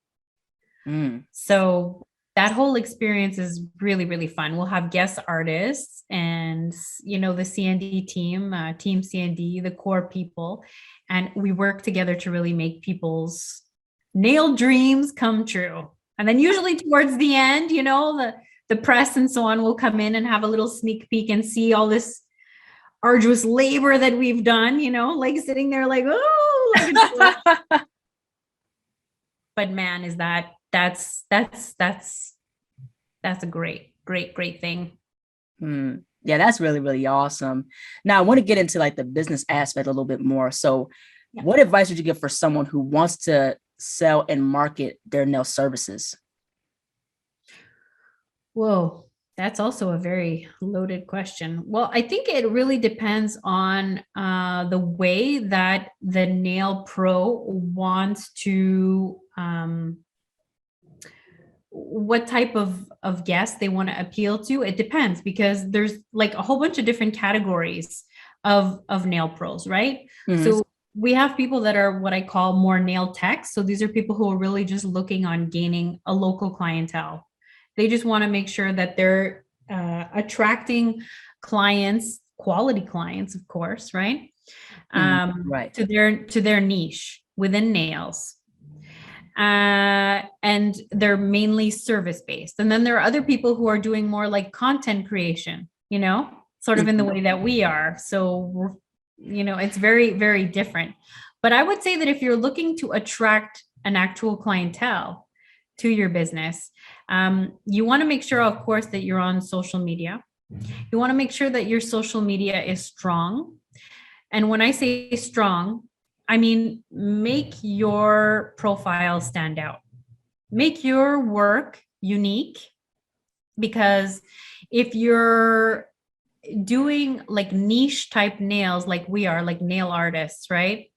B: So that whole experience is really, really fun. We'll have guest artists and, you know, the CND team, Team CND, the core people, and we work together to really make people's nail dreams come true. And then usually towards the end, you know, the press and so on will come in and have a little sneak peek and see all this arduous labor that we've done, you know, like sitting there like, oh, like but man, is that's a great thing.
A: Yeah, that's really, really awesome. Now I want to get into like the business aspect a little bit more. So what advice would you give for someone who wants to sell and market their nail services?
B: Whoa, that's also a very loaded question. Well, I think it really depends on the way that the nail pro wants to, what type of guests they want to appeal to. It depends, because there's like a whole bunch of different categories of nail pros, right? So we have people that are what I call more nail techs. So these are people who are really just looking on gaining a local clientele. They just want to make sure that they're attracting clients, quality clients, of course, right?
A: Right.
B: To their niche within nails. And they're mainly service-based. And then there are other people who are doing more like content creation, you know, sort of in the way that we are. So, you know, it's very, very different. But I would say that if you're looking to attract an actual clientele to your business, you want to make sure, of course, that you're on social media. You want to make sure that your social media is strong. And when I say strong, I mean, make your profile stand out. Make your work unique, because if you're doing like niche type nails, like we are, like nail artists, right?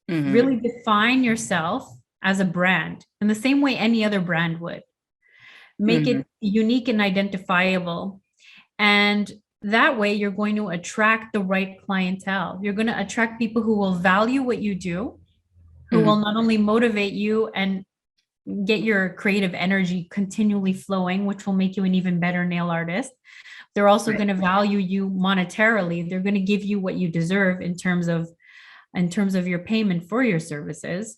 B: Really define yourself as a brand in the same way any other brand would. Make it unique and identifiable. And that way you're going to attract the right clientele. You're going to attract people who will value what you do, who will not only motivate you and get your creative energy continually flowing, which will make you an even better nail artist. They're also going to value you monetarily. They're going to give you what you deserve in terms of your payment for your services.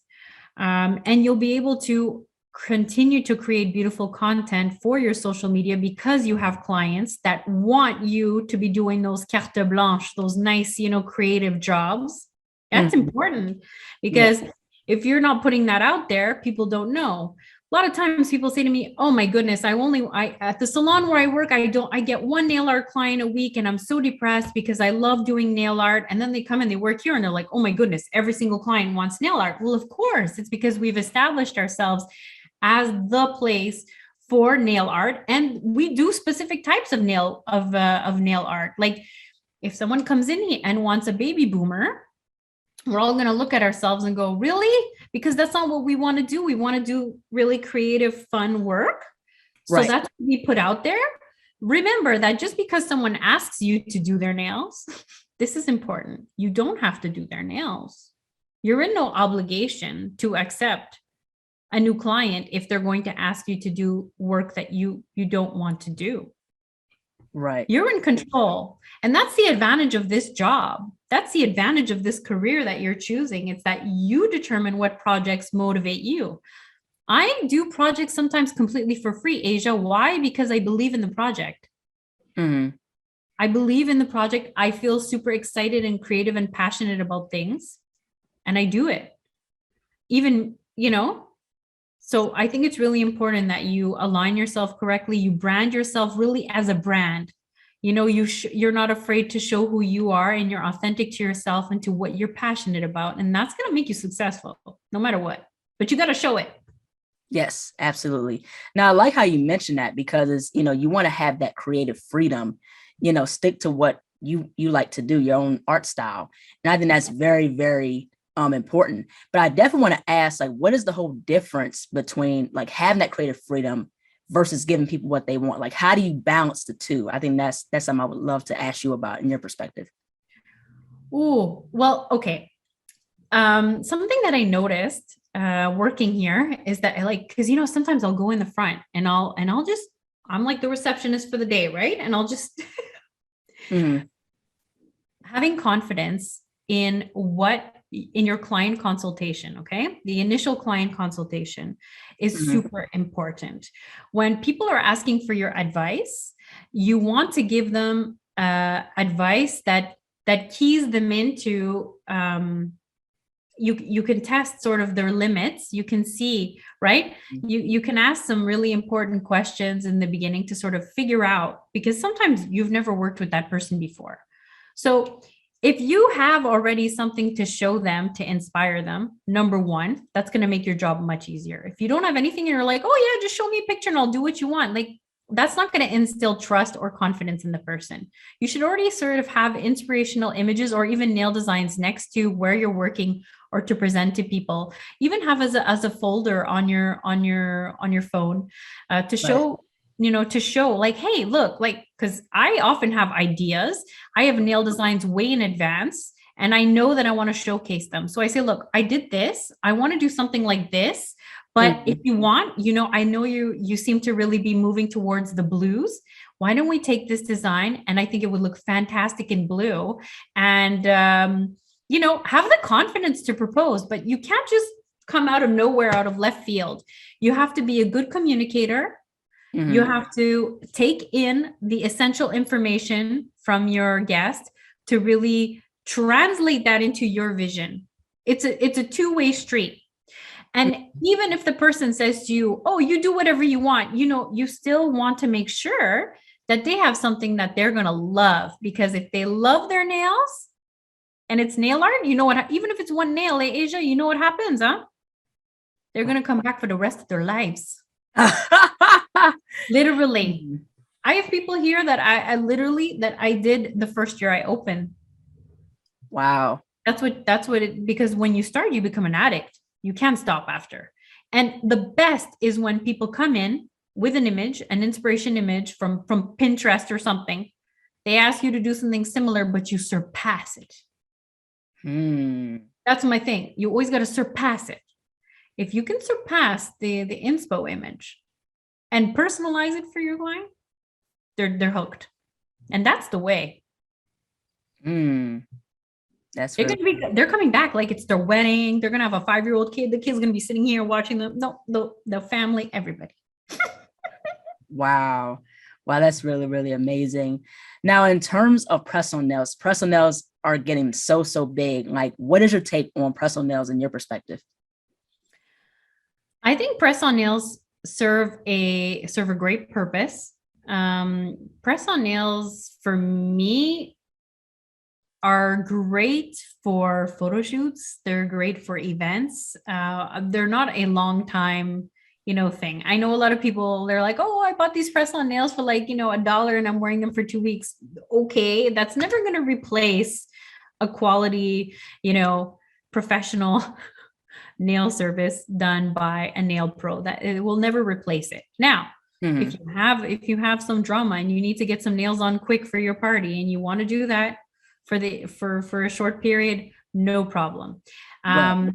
B: And you'll be able to continue to create beautiful content for your social media because you have clients that want you to be doing those carte blanche, those nice, creative jobs. That's important, because if you're not putting that out there, people don't know. A lot of times people say to me, oh my goodness, I at the salon where I work, I get one nail art client a week and I'm so depressed because I love doing nail art. And then they come and they work here and they're like, oh my goodness, every single client wants nail art. Well, of course, it's because we've established ourselves as the place for nail art, and we do specific types of nail art. Like if someone comes in and wants a baby boomer, we're all going to look at ourselves and go, really? Because that's not what we want to do. We want to do really creative, fun work. So that's what we put out there. Remember that just because someone asks you to do their nails, this is important. You don't have to do their nails. You're in no obligation to accept a new client if they're going to ask you to do work that you don't want to do.
A: Right.
B: You're in control. And that's the advantage of this job. That's the advantage of this career that you're choosing. It's that you determine what projects motivate you. I do projects sometimes completely for free, Asia. Why? Because I believe in the project.
A: Mm-hmm.
B: I believe in the project. I feel super excited and creative and passionate about things. And I do it. Even, so I think it's really important that you align yourself correctly. You brand yourself really as a brand. You're not afraid to show who you are, and you're authentic to yourself and to what you're passionate about. And that's going to make you successful no matter what, but you got to show it.
A: Yes, absolutely. Now, I like how you mentioned that, because you want to have that creative freedom, stick to what you like to do, your own art style. And I think that's very, very important. But I definitely want to ask, like, what is the whole difference between like having that creative freedom versus giving people what they want? Like, how do you balance the two? I think that's something I would love to ask you about in your perspective.
B: Oh, well, okay. Something that I noticed working here is that because sometimes I'll go in the front and I'm like the receptionist for the day, right? And I'll just having confidence in your client consultation. Okay. The initial client consultation is super important. When people are asking for your advice, you want to give them advice that keys them into, you can test sort of their limits. You can see, right? You can ask some really important questions in the beginning to sort of figure out, because sometimes you've never worked with that person before. So if you have already something to show them to inspire them, number one, that's going to make your job much easier. If you don't have anything and you're like, oh yeah, just show me a picture and I'll do what you want, like that's not going to instill trust or confidence in the person. You should already sort of have inspirational images or even nail designs next to where you're working or to present to people. Even have as a folder on your phone to show, to show like, hey, look, like, because I often have ideas. I have nail designs way in advance, and I know that I want to showcase them. So I say, look, I did this. I want to do something like this. But if you want, I know you seem to really be moving towards the blues. Why don't we take this design? And I think it would look fantastic in blue. And, have the confidence to propose, but you can't just come out of nowhere, out of left field. You have to be a good communicator. You have to take in the essential information from your guest to really translate that into your vision. It's a two-way street. And even if the person says to you, oh, you do whatever you want, you still want to make sure that they have something that they're going to love. Because if they love their nails and it's nail art, even if it's one nail, Asia, you know what happens, huh? They're going to come back for the rest of their lives. Literally. I have people here that I did the first year I opened.
A: Wow.
B: That's what because when you start, you become an addict. You can't stop after. And the best is when people come in with an image, an inspiration image from Pinterest or something. They ask you to do something similar, but you surpass it. That's my thing. You always got to surpass it. If you can surpass the inspo image and personalize it for your client, they're hooked. And that's the way.
A: That's
B: They're
A: really
B: gonna be, they're coming back like it's their wedding. They're gonna have a 5-year-old kid. The kid's gonna be sitting here watching them. No, the family, everybody.
A: wow. Wow, that's really, really amazing. Now, in terms of press on nails are getting so, so big. Like, what is your take on press on nails in your perspective?
B: I think press-on nails serve a great purpose. Press-on nails for me are great for photo shoots. They're great for events. They're not a long time, thing. I know a lot of people, they're like, oh, I bought these press on nails for like, $1 and I'm wearing them for 2 weeks. Okay, that's never going to replace a quality, professional nail service done by a nail pro. That it will never replace it. Now,
A: Mhm.
B: if you have some drama and you need to get some nails on quick for your party and you want to do that for a short period, no problem.
A: Right.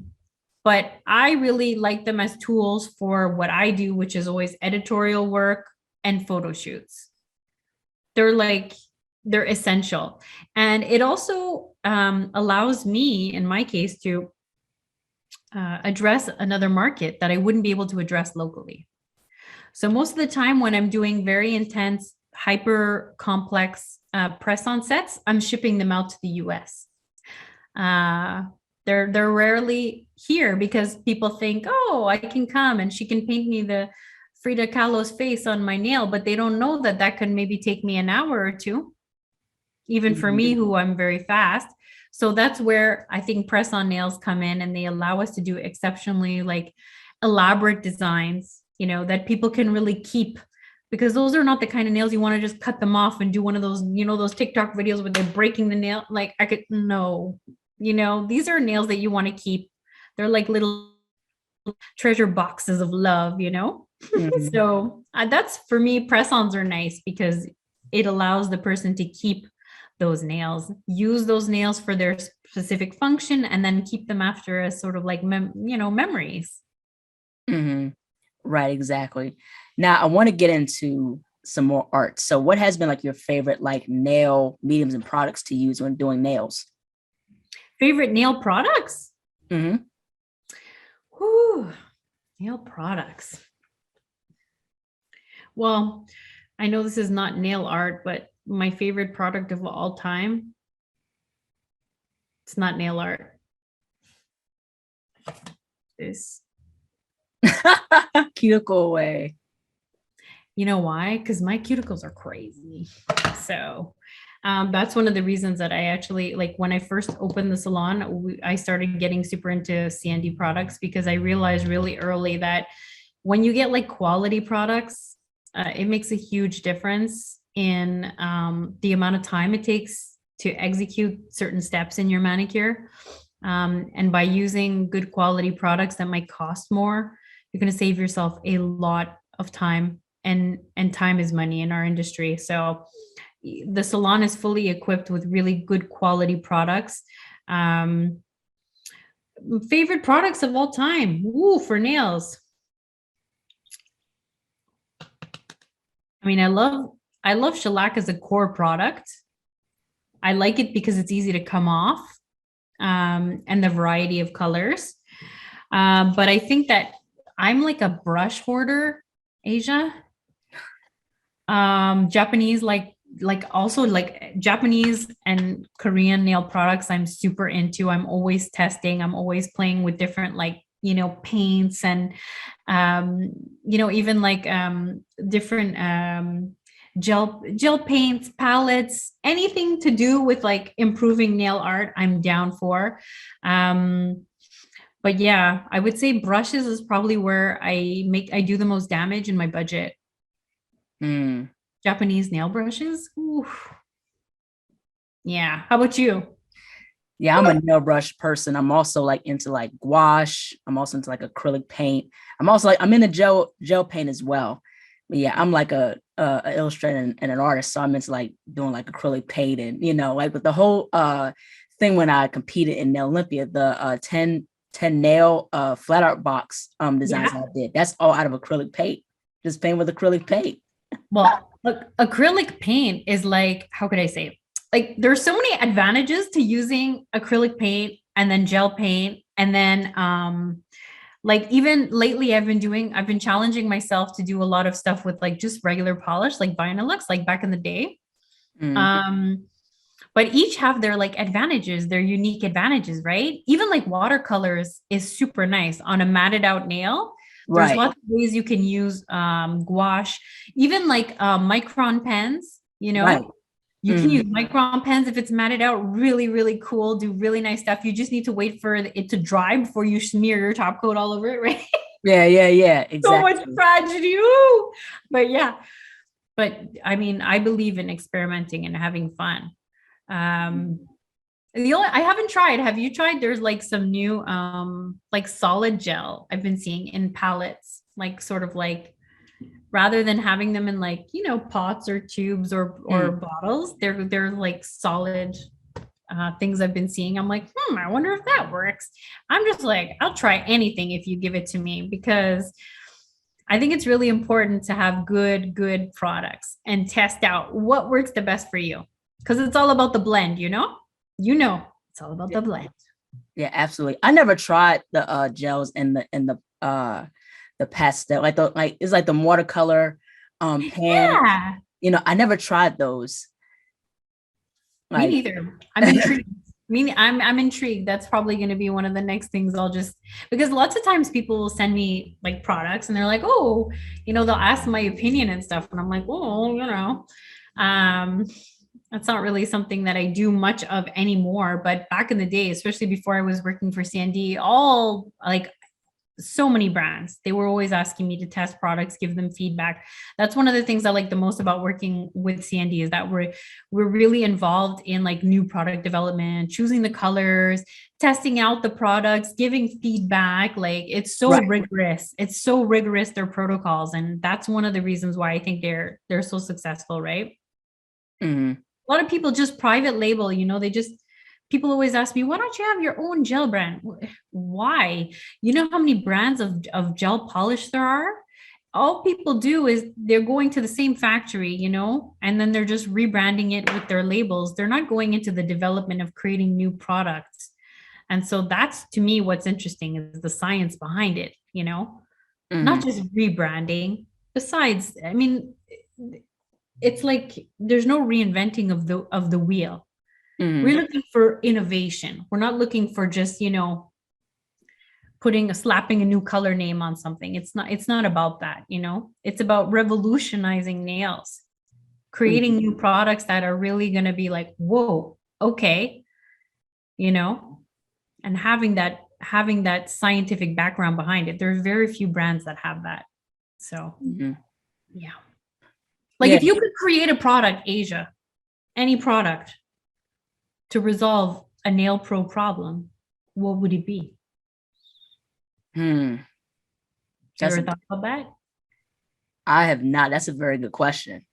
B: But I really like them as tools for what I do, which is always editorial work and photo shoots. They're essential. And it also allows me, in my case, to address another market that I wouldn't be able to address locally. So most of the time when I'm doing very intense, hyper complex press on sets, I'm shipping them out to the US. They're rarely here because people think, oh, I can come and she can paint me the Frida Kahlo's face on my nail, but they don't know that that could maybe take me an hour or two, even for me,
A: Mhm.
B: who I'm very fast. So that's where I think press on nails come in, and they allow us to do exceptionally like elaborate designs, that people can really keep, because those are not the kind of nails you want to just cut them off and do one of those, those TikTok videos where they're breaking the nail. Like I could, no, these are nails that you want to keep. They're like little treasure boxes of love.
A: Mhm.
B: So that's, for me, press-ons are nice because it allows the person to keep those nails, use those nails for their specific function, and then keep them after as sort of like memories.
A: Mhm. Right, exactly. Now, I want to get into some more art. So, what has been like your favorite like nail mediums and products to use when doing nails?
B: Favorite nail products?
A: Hmm.
B: Whew, nail products. Well, I know this is not nail art, but my favorite product of all time, it's not nail art. This,
A: Cuticle away.
B: you know why? Because my cuticles are crazy. So that's one of the reasons that I actually, like, when I first opened the salon, I started getting super into CND products, because I realized really early that when you get like quality products, it makes a huge difference in the amount of time it takes to execute certain steps in your manicure. And by using good quality products that might cost more, you're going to save yourself a lot of time, and time is money in our industry. So the salon is fully equipped with really good quality products. Um, Favorite products of all time. Ooh, for nails. I mean, I love shellac as a core product. I like it because it's easy to come off, and the variety of colors. But I think that I'm like a brush hoarder, Asia. Japanese, like also like Japanese and Korean nail products I'm super into. I'm always testing, I'm always playing with different, like, paints, and um even like different gel paints, palettes, anything to do with like improving nail art, I'm down for. But yeah, I would say brushes is probably where I do the most damage in my budget.
A: Mm.
B: Japanese nail brushes. Ooh, yeah. How about you?
A: Yeah, I'm a nail brush person. I'm also like into like gouache. I'm also into like acrylic paint. I'm into gel paint as well. But yeah, I'm like a illustrator and an artist, so I'm into like doing like acrylic paint, and like with the whole thing when I competed in Nail Olympia, the 10 nail flat art box designs
B: Yeah.
A: I did. That's all out of acrylic paint. Just paint with acrylic paint.
B: Well, look, acrylic paint is like, how could I say? like there's so many advantages to using acrylic paint and then gel paint. And then like even lately I've been challenging myself to do a lot of stuff with like just regular polish, like Vinylux, like back in the day. But each have their like advantages, their unique advantages, right? Even like watercolors is super nice on a matted out nail. There's
A: Right.
B: lots of ways you can use gouache, even like micron pens, you know.
A: Right.
B: You can use micron pens if it's matted out, really, really cool, do really nice stuff. You just need to wait for it to dry before you smear your top coat all over it, right?
A: Yeah,
B: So
A: exactly.
B: much tragedy. Ooh. But yeah, but I mean, I believe in experimenting and having fun. I haven't tried. Have you tried? There's like some new like solid gel I've been seeing in palettes, like sort of like rather than having them in like, you know, pots or tubes or bottles, they're like solid things I've been seeing. I'm like, I wonder if that works. I'm just like, I'll try anything if you give it to me, because I think it's really important to have good products and test out what works the best for you. Because it's all about the blend, you know, it's all about the blend.
A: Yeah, absolutely. I never tried the gels in the pastel, like it's like the watercolor pan.
B: Yeah.
A: You know, I never tried those.
B: Me neither. I'm intrigued. I'm intrigued. That's probably going to be one of the next things I'll just, because lots of times people will send me like products and they're like, oh, you know, they'll ask my opinion and stuff. And I'm like, oh, you know, that's not really something that I do much of anymore. But back in the day, especially before I was working for CND, all like so many brands, they were always asking me to test products, give them feedback. That's one of the things I like the most about working with CND, is that we're really involved in like new product development, choosing the colors, testing out the products, giving feedback. Like it's so rigorous. It's so rigorous, their protocols. And that's one of the reasons why I think they're so successful, right? A lot of people just private label, you know, people always ask me, why don't you have your own gel brand? Why? You know how many brands of gel polish there are? All people do is they're going to the same factory, you know, and then they're just rebranding it with their labels. They're not going into the development of creating new products. And so that's, to me, what's interesting is the science behind it, you know, not just rebranding. Besides, I mean, it's like there's no reinventing of the wheel. We're looking for innovation. We're not looking for just, you know, slapping a new color name on something. It's not about that, you know. It's about revolutionizing nails, creating new products that are really going to be like, whoa, okay, you know, and having that scientific background behind it. There's very few brands that have that. So yeah. Like if you could create a product, Asia, any product, to resolve a nail pro problem, what would it be? You ever thought about that?
A: I have not. That's a very good question.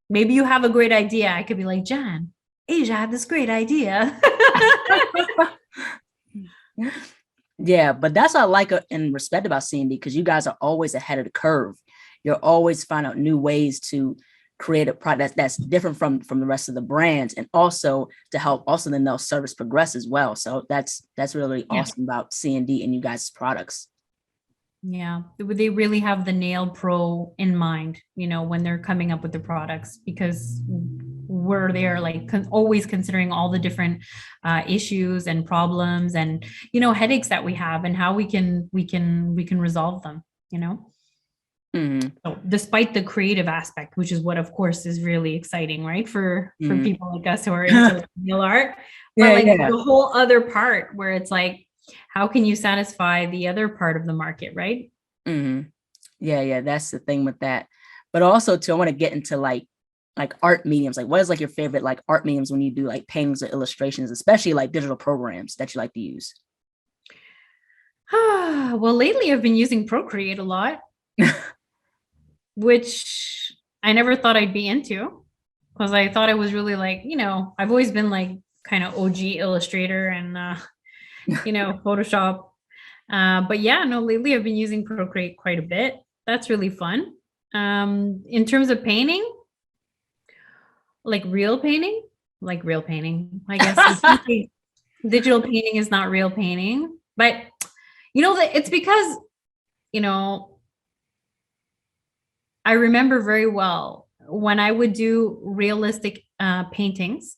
B: Maybe you have a great idea. I could be like, Jan, Asia had this great idea.
A: Yeah, but that's what I like and respect about CND, because you guys are always ahead of the curve. You're always finding out new ways to create a product that's different from the rest of the brands, and also to help also the nail service progress as well. So that's really awesome about CND and you guys' products.
B: Yeah, they really have the nail pro in mind, you know, when they're coming up with the products, because we're there like always considering all the different issues and problems and, you know, headaches that we have and how we can resolve them, you know. So despite the creative aspect, which is what of course is really exciting, right, for people like us who are into nail art, but the whole other part where it's like, how can you satisfy the other part of the market, right?
A: Yeah, that's the thing with that. But also too, I want to get into like art mediums. Like, what is like your favorite like art mediums when you do like paintings or illustrations, especially like digital programs that you like to use?
B: Well, lately I've been using Procreate a lot, which I never thought I'd be into, because I thought I was really like, you know, I've always been like kind of OG Illustrator and you know, Photoshop. But yeah, no, lately I've been using Procreate quite a bit. That's really fun. In terms of painting, like real painting, like real painting. I guess digital painting is not real painting, but it's because, I remember very well when I would do realistic paintings,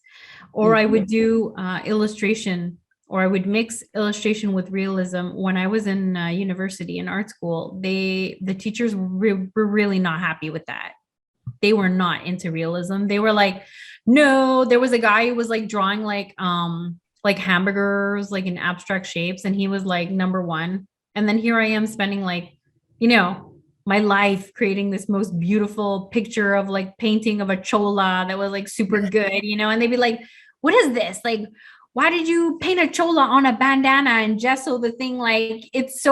B: or I would do illustration, or I would mix illustration with realism. When I was in university in art school, the teachers were really not happy with that. They were not into realism. They were like, no, there was a guy who was like drawing like hamburgers, like in abstract shapes. And he was like number one. And then here I am spending like, my life creating this most beautiful picture of like painting of a chola that was like super good, and they'd be like, what is this? Like, why did you paint a chola on a bandana and gesso the thing? Like, it's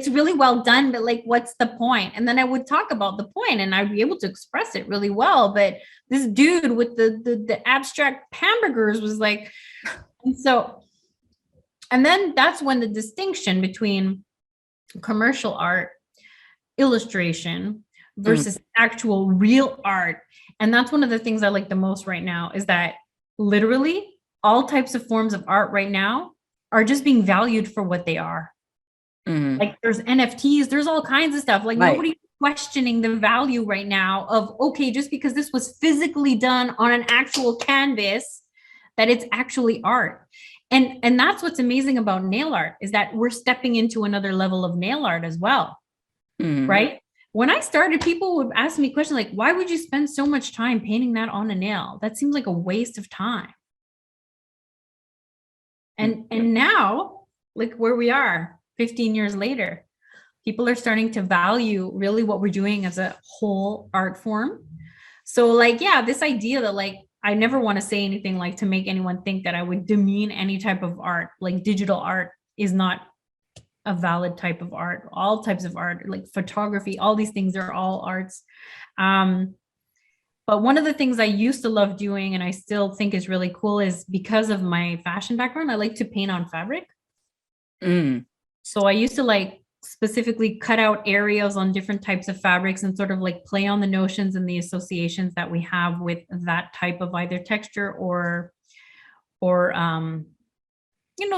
B: really well done, but like, what's the point? And then I would talk about the point and I'd be able to express it really well. But this dude with the abstract hamburgers was like, and then that's when the distinction between commercial art, illustration versus actual real art. And that's one of the things I like the most right now, is that literally all types of forms of art right now are just being valued for what they are. Like there's NFTs, there's all kinds of stuff. Like nobody's questioning the value right now of, okay, just because this was physically done on an actual canvas, that it's actually art. And that's what's amazing about nail art, is that we're stepping into another level of nail art as well. Right? When I started, people would ask me questions like, why would you spend so much time painting that on a nail? That seems like a waste of time. And now, like where we are 15 years later, people are starting to value really what we're doing as a whole art form. So like, yeah, this idea that like, I never want to say anything like to make anyone think that I would demean any type of art. Like digital art is not a valid type of art. All types of art, like photography, all these things are all arts. But one of the things I used to love doing, and I still think is really cool, is because of my fashion background, I like to paint on fabric. So I used to like specifically cut out areas on different types of fabrics and sort of like play on the notions and the associations that we have with that type of either texture or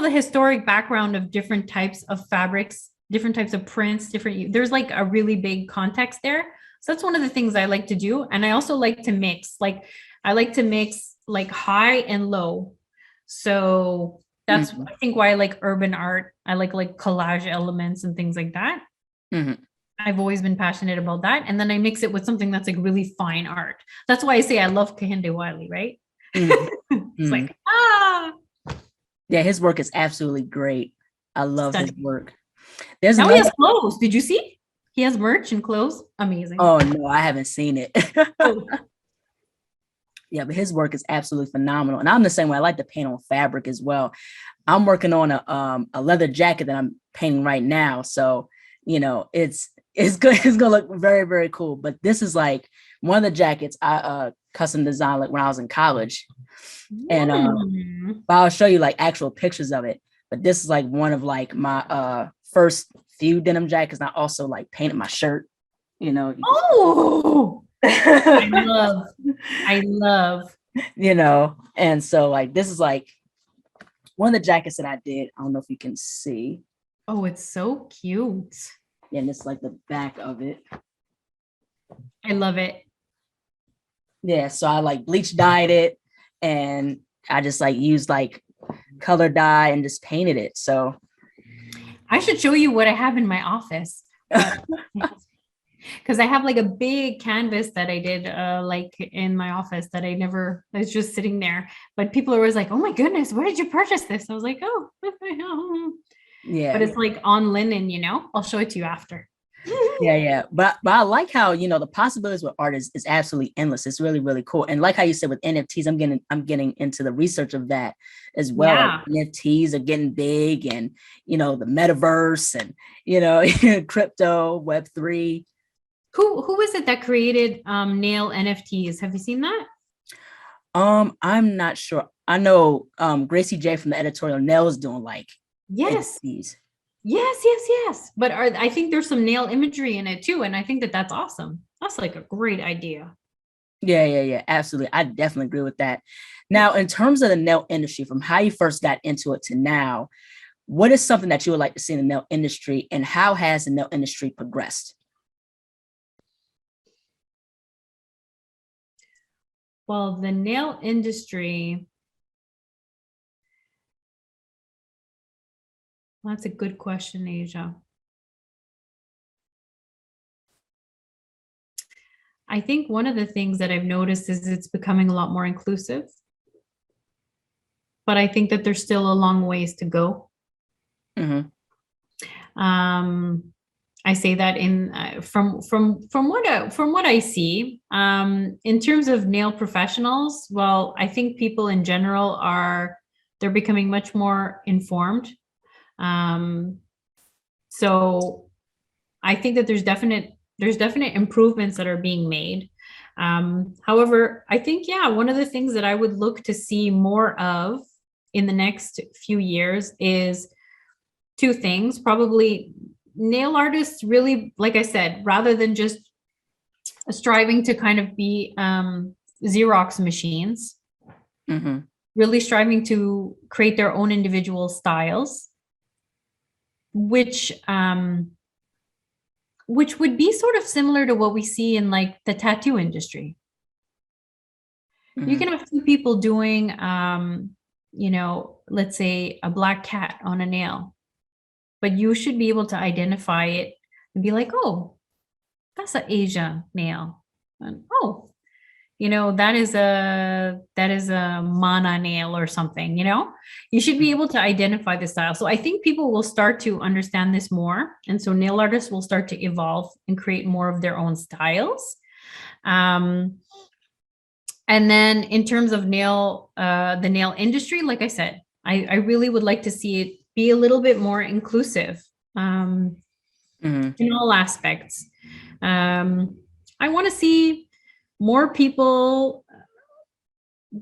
B: the historic background of different types of fabrics, different types of prints, there's like a really big context there. So that's one of the things I like to do. And I also like to mix, like high and low. So that's, I think, why I like urban art. I like collage elements and things like that. I've always been passionate about that. And then I mix it with something that's like really fine art. That's why I say I love Kehinde Wiley, right? It's like,
A: yeah, his work is absolutely great. I love his work.
B: He has clothes. Did you see? He has merch and clothes. Amazing.
A: Oh no, I haven't seen it. Yeah, but his work is absolutely phenomenal. And I'm the same way. I like to paint on fabric as well. I'm working on a leather jacket that I'm painting right now. So, it's good. It's gonna look very, very cool. But this is like one of the jackets I custom designed like when I was in college. And but I'll show you like actual pictures of it. But this is like one of like my first few denim jackets. And I also like painted my shirt,
B: Oh, I love,
A: and so like this is like one of the jackets that I did. I don't know if you can see.
B: Oh, it's so cute.
A: Yeah, and it's like the back of it.
B: I love it.
A: Yeah, so I like bleach dyed it, and I just like used like color dye and just painted it. So
B: I should show you what I have in my office, because I have like a big canvas that I did like in my office that it's just sitting there. But people are always like, oh my goodness, where did you purchase this? I was like, oh, yeah. But it's like on linen, I'll show it to you after.
A: Yeah. But I like how, the possibilities with art is absolutely endless. It's really, really cool. And like how you said with NFTs, I'm getting into the research of that as well.
B: Yeah.
A: Like NFTs are getting big, and, the metaverse and, crypto, Web3.
B: Who is it that created nail NFTs? Have you seen that?
A: I'm not sure. I know Gracie J from the editorial Nail is doing like NFTs.
B: Yes. But I think there's some nail imagery in it too. And I think that's awesome. That's like a great idea.
A: Yeah. Absolutely. I definitely agree with that. Now, in terms of the nail industry, from how you first got into it to now, what is something that you would like to see in the nail industry, and how has the nail industry progressed?
B: Well, the nail industry, that's a good question, Asia. I think one of the things that I've noticed is it's becoming a lot more inclusive, but I think that there's still a long ways to go.
A: Mm-hmm.
B: I say that in from what I see, in terms of nail professionals. Well, I think people in general they're becoming much more informed. Um, so I think that there's definite improvements that are being made. However, I think, yeah, one of the things that I would look to see more of in the next few years is two things. Probably nail artists really, like I said, rather than just striving to kind of be Xerox machines,
A: Mm-hmm.
B: really striving to create their own individual styles, which would be sort of similar to what we see in like the tattoo industry. You
A: Mm-hmm.
B: can have two people doing, let's say a black cat on a nail, but you should be able to identify it and be like, oh, that's an Asia nail. And, oh, that is a mana nail or something. You should be able to identify the style. So I think people will start to understand this more, and so nail artists will start to evolve and create more of their own styles. And then in terms of the nail industry, like I said, I really would like to see it be a little bit more inclusive,
A: Mm-hmm.
B: in all aspects. I want to see more people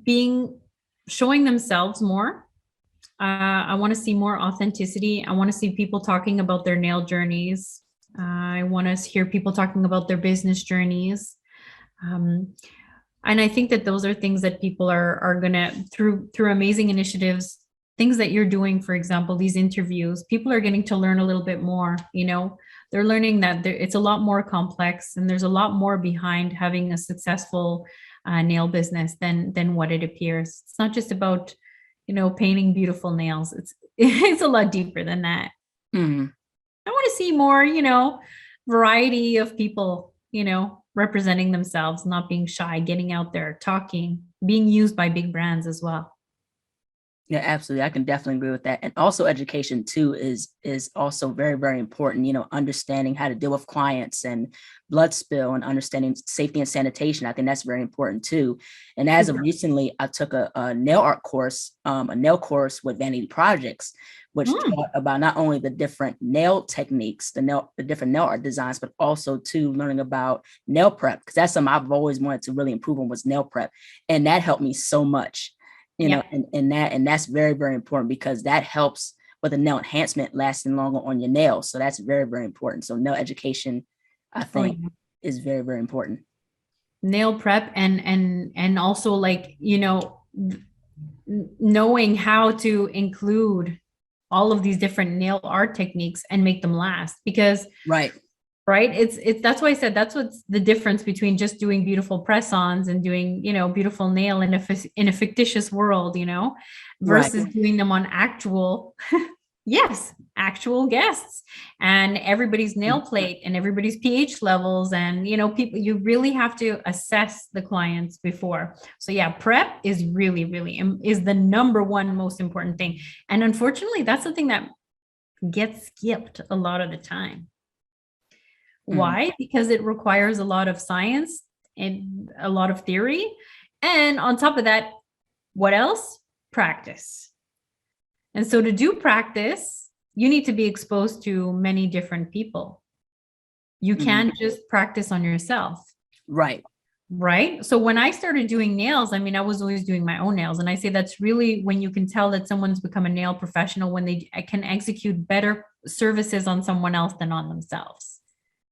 B: being showing themselves more. I want to see more authenticity. I want to see people talking about their nail journeys. I want to hear people talking about their business journeys. Um, and I think that those are things that people are gonna, through amazing initiatives, things that you're doing, for example, these interviews, people are getting to learn a little bit more. They're learning that it's a lot more complex, and there's a lot more behind having a successful nail business than what it appears. It's not just about painting beautiful nails. It's a lot deeper than that.
A: Mm-hmm.
B: I want to see more, variety of people, representing themselves, not being shy, getting out there, talking, being used by big brands as well.
A: Yeah, absolutely. I can definitely agree with that. And also education too is also very, very important, understanding how to deal with clients and blood spill, and understanding safety and sanitation. I think that's very important too. And as of
B: Super.
A: recently, I took a nail art course, a nail course with Vanity Projects, which
B: Mm,
A: taught about not only the different nail techniques, the different nail art designs, but also too learning about nail prep, because that's something I've always wanted to really improve on, was nail prep. And that helped me so much,
B: yeah.
A: and that's very, very important, because that helps with the nail enhancement lasting longer on your nails. So that's very, very important. So nail education, I
B: Oh,
A: think,
B: yeah.
A: is very, very important.
B: Nail prep, and also, like, knowing how to include all of these different nail art techniques and make them last, because
A: Right.
B: right, it's that's why I said that's what's the difference between just doing beautiful press-ons and doing beautiful nail in a fictitious world,
A: Right.
B: versus doing them on actual yes, actual guests, and everybody's nail plate and everybody's pH levels, and people, you really have to assess the clients before. So yeah, prep is really is the number one most important thing, and unfortunately that's something that gets skipped a lot of the time.
A: Mhm.
B: Why? Because it requires a lot of science and a lot of theory. And on top of that, what else? Practice. And so to do practice, you need to be exposed to many different people. You
A: Mhm.
B: can't just practice on yourself.
A: Right.
B: Right. So when I started doing nails, I mean, I was always doing my own nails. And I say that's really when you can tell that someone's become a nail professional, when they can execute better services on someone else than on themselves.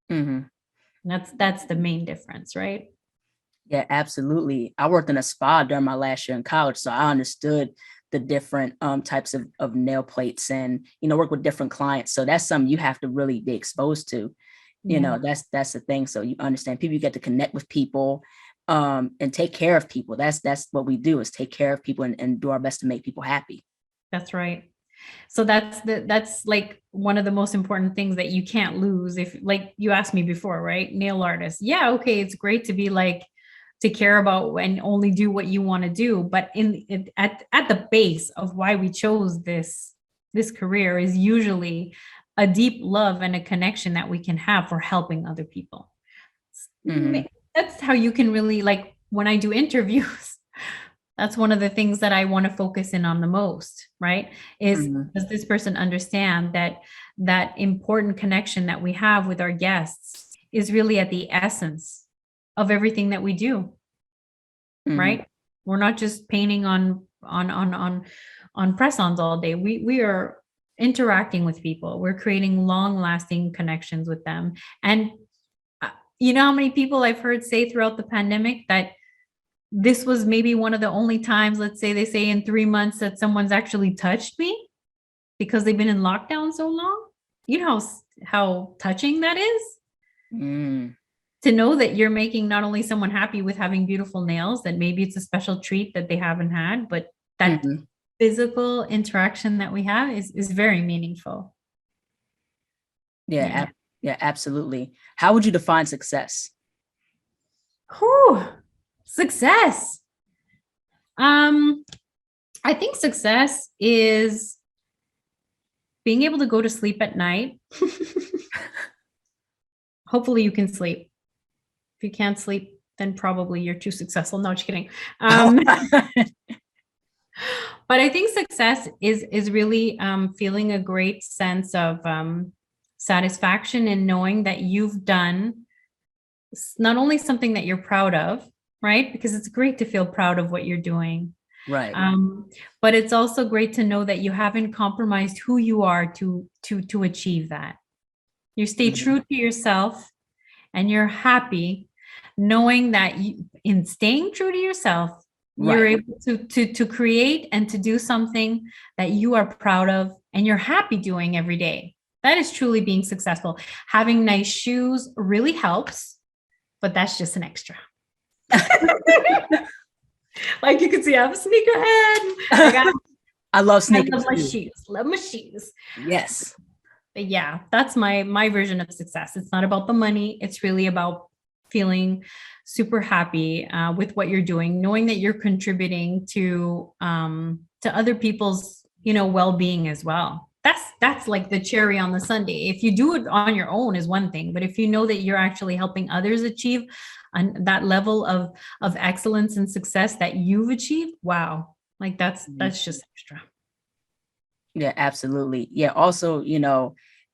A: Mhm.
B: And that's the main difference, right?
A: Yeah, absolutely. I worked in a spa during my last year in college, so I understood the different types of nail plates and, work with different clients. So that's something you have to really be exposed to.
B: Yeah,
A: That's the thing. So you understand people, you get to connect with people and take care of people. That's what we do, is take care of people and do our best to make people happy.
B: that's right. So that's like one of the most important things that you can't lose. If, like you asked me before, right? Nail artist. Yeah, okay, it's great to be like, to care about and only do what you want to do, but at the base of why we chose this career is usually a deep love and a connection that we can have for helping other people.
A: Mhm.
B: That's how you can really, like, when I do interviews, that's one of the things that I want to focus in on the most, right? Is,
A: Mhm.
B: does this person understand that that important connection that we have with our guests is really at the essence of everything that we do,
A: Mhm.
B: right? We're not just painting on press-ons all day. We are interacting with people. We're creating long-lasting connections with them. And uh, you know how many people I've heard say throughout the pandemic that this was maybe one of the only times, let's say they say in 3 months, that someone's actually touched me because they've been in lockdown so long. You know how touching that is,
A: Mm.
B: to know that you're making not only someone happy with having beautiful nails, that maybe it's a special treat that they haven't had, but that
A: Mhm.
B: physical interaction that we have is very meaningful.
A: Yeah,
B: Yeah.
A: yeah, absolutely. How would you define success?
B: Whew. Success. Um, I think success is being able to go to sleep at night. Hopefully you can sleep. If you can't sleep, then probably you're too successful. No, just kidding. But I think success is really feeling a great sense of satisfaction in knowing that you've done not only something that you're proud of, right? Because it's great to feel proud of what you're doing.
A: Right.
B: Um, but it's also great to know that you haven't compromised who you are to achieve that. You stay
A: Mhm.
B: true to yourself, and you're happy knowing that you, in staying true to yourself, you're
A: Right.
B: able to create and to do something that you are proud of and you're happy doing every day. That is truly being successful. Having nice shoes really helps, but that's just an extra. Like you can see, I have a sneakerhead. I got,
A: I love
B: I love
A: sneakers
B: my
A: too.
B: shoes. Love my shoes.
A: Yes.
B: But yeah, that's my version of success. It's not about the money. It's really about feeling super happy with what you're doing, knowing that you're contributing to other people's, well-being as well. That's like the cherry on the sundae. If you do it on your own is one thing, but if you know that you're actually helping others achieve that level of excellence and success that you've achieved, wow, like
A: Mhm.
B: that's just extra.
A: Yeah, absolutely. Yeah. Also,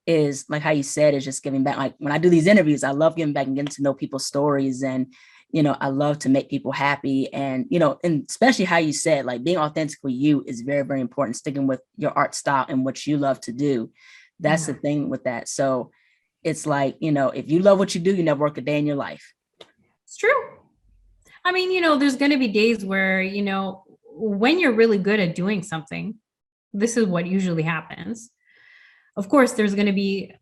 A: is like how you said, is just giving back. Like when I do these interviews, I love giving back and getting to know people's stories. And, I love to make people happy. And, and especially how you said, like being authentic with you is very, very important. Sticking with your art style and what you love to do. That's the
B: Yeah,
A: thing with that. So it's like, if you love what you do, you never work a day in your life.
B: it's true. I mean, there's going to be days where, when you're really good at doing something, this is what usually happens. Of course, there's going to be,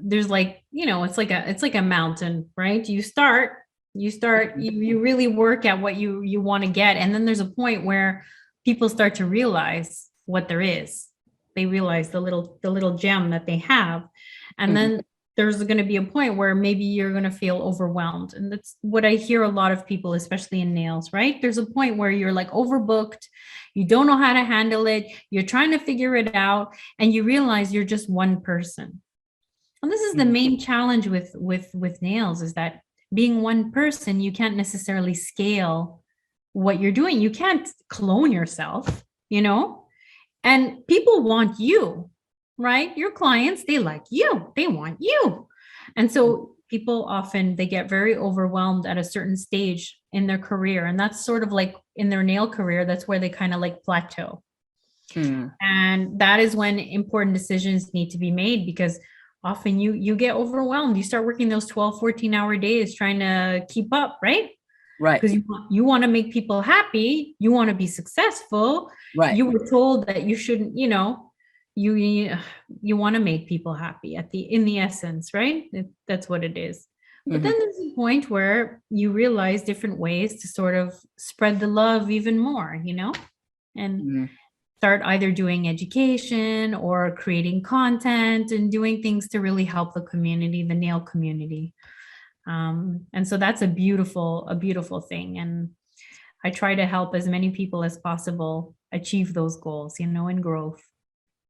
B: there's like, it's like a mountain, right? You start, you really work at what you want to get. And then there's a point where people start to realize what there is. They realize the little gem that they have. And
A: Mhm.
B: then there's going to be a point where maybe you're going to feel overwhelmed. And that's what I hear a lot of people, especially in nails, right? There's a point where you're like overbooked, you don't know how to handle it, you're trying to figure it out, and you realize you're just one person. And this is the
A: Mhm.
B: main challenge with nails, is that being one person, you can't necessarily scale what you're doing. You can't clone yourself, and people want you, right? Your clients, they like you, they want you. And so people often, they get very overwhelmed at a certain stage in their career, and that's sort of like in their nail career, that's where they kind of like plateau.
A: Mhm.
B: And that is when important decisions need to be made, because often you get overwhelmed. You start working those 12, 14-hour days trying to keep up, right?
A: Right.
B: because you want to make people happy, you want to be successful.
A: Right.
B: You were told that you shouldn't, you want to make people happy in the essence, right? That's what it is. But then there's a point where you realize different ways to sort of spread the love even more, and start either doing education or creating content and doing things to really help the community, the nail community. And so that's a beautiful thing. And I try to help as many people as possible achieve those goals, and growth.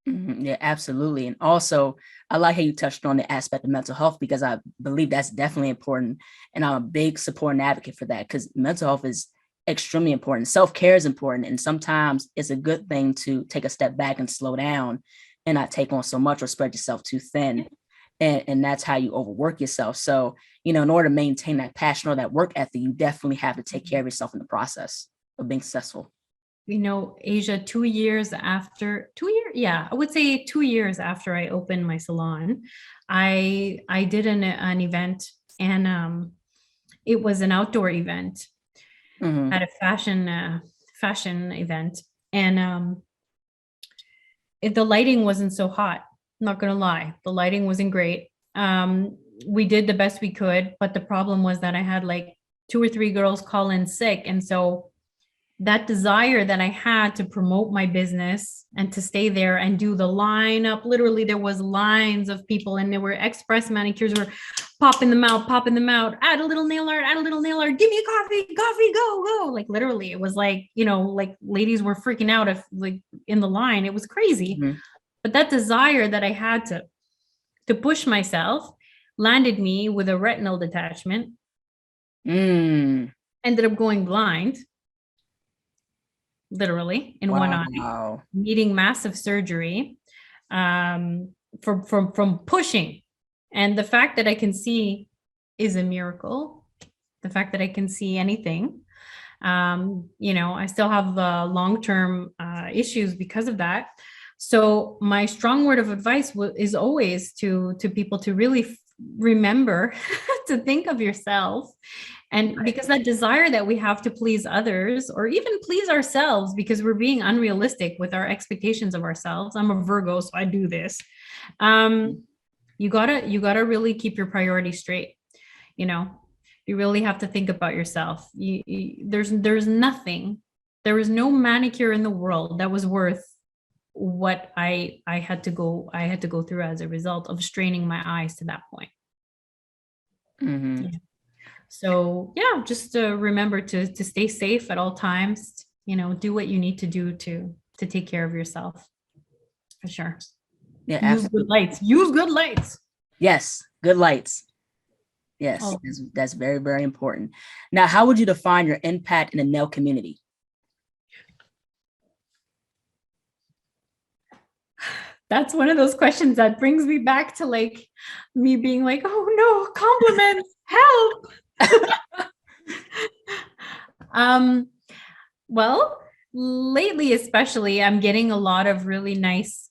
A: Yeah, absolutely. And also, I like how you touched on the aspect of mental health, because I believe that's definitely important. And I'm a big support and advocate for that, because mental health is extremely important. Self-care is important. And sometimes it's a good thing to take a step back and slow down and not take on so much or spread yourself too thin. And that's how you overwork yourself. So, in order to maintain that passion or that work ethic, you definitely have to take care of yourself in the process of being successful.
B: Asia, 2 years after, I would say 2 years after I opened my salon, I did an event, and it was an outdoor event at a fashion event, and the lighting wasn't so hot. Not gonna lie, the lighting wasn't great. We did the best we could, but the problem was that I had like 2 or 3 girls call in sick, and so that desire that I had to promote my business and to stay there and do the lineup. Literally, there was lines of people, and there were express manicures were popping them out, add a little nail art, give me a coffee, go. Like literally, it was like, like ladies were freaking out if like in the line. It was crazy. But that desire that I had to push myself landed me with a retinal detachment. Ended up going blind, literally in one eye, needing massive surgery from pushing. And the fact that I can see is a miracle. The fact that I can see anything. I still have long-term issues because of that. So my strong word of advice is always to people to really remember to think of yourself. And because that desire that we have to please others or even please ourselves, because we're being unrealistic with our expectations of ourselves. I'm a Virgo, so I do this. You gotta really keep your priorities straight. You really have to think about yourself. There's nothing, there was no manicure in the world that was worth what I had to go through as a result of straining my eyes to that point. Yeah. So just remember to stay safe at all times. Do what you need to do to take care of yourself. For sure.
A: Yeah.
B: Use good lights. Use good lights.
A: Yes, good lights. Yes, that's very, very important. Now, how would you define your impact in the nail community?
B: That's one of those questions that brings me back to like me being like, oh no, compliments, help. Well, lately, especially, I'm getting a lot of really nice,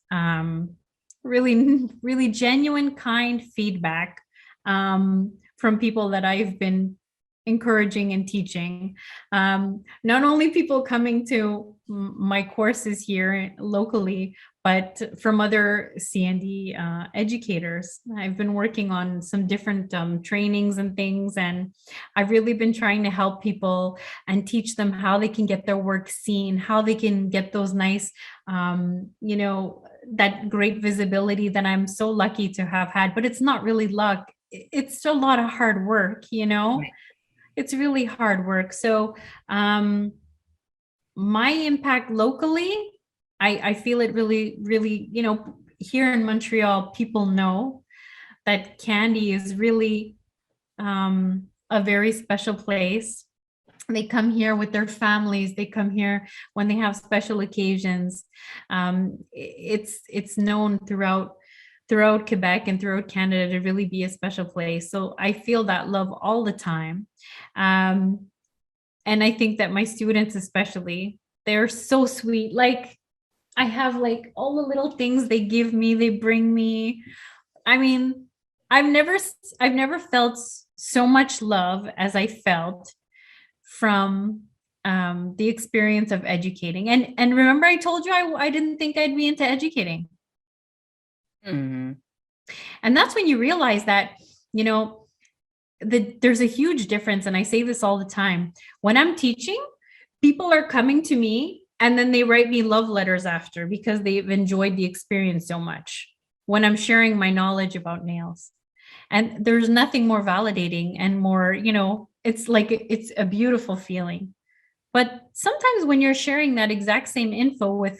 B: really, really genuine, kind feedback from people that I've been encouraging and teaching. Not only people coming to my courses here locally, but from other CND educators. I've been working on some different trainings and things, and I've really been trying to help people and teach them how they can get their work seen, how they can get those nice, that great visibility that I'm so lucky to have had. But it's not really luck. It's still a lot of hard work, Right. It's really hard work. So my impact locally, I feel it really, really, here in Montreal, people know that Candy is really a very special place. They come here with their families. They come here when they have special occasions. It's known throughout Quebec and throughout Canada to really be a special place. So I feel that love all the time. And I think that my students, especially, they're so sweet. Like I have like all the little things they give me, they bring me. I mean, I've never felt so much love as I felt from the experience of educating. And remember, I told you I didn't think I'd be into educating.
A: Mm-hmm.
B: And that's when you realize that, you know, there's a huge difference. And I say this all the time. When I'm teaching, people are coming to me and then they write me love letters after because they've enjoyed the experience so much when I'm sharing my knowledge about nails. And there's nothing more validating and more, you know, it's like it's a beautiful feeling. But sometimes when you're sharing that exact same info with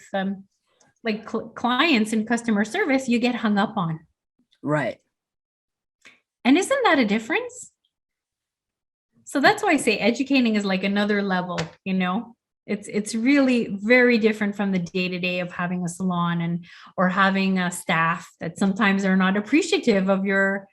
B: clients in customer service, you get hung up on.
A: Right.
B: And isn't that a difference? So that's why I say educating is like another level, you know. It's really very different from the day-to-day of having a salon and or having a staff that sometimes are not appreciative of your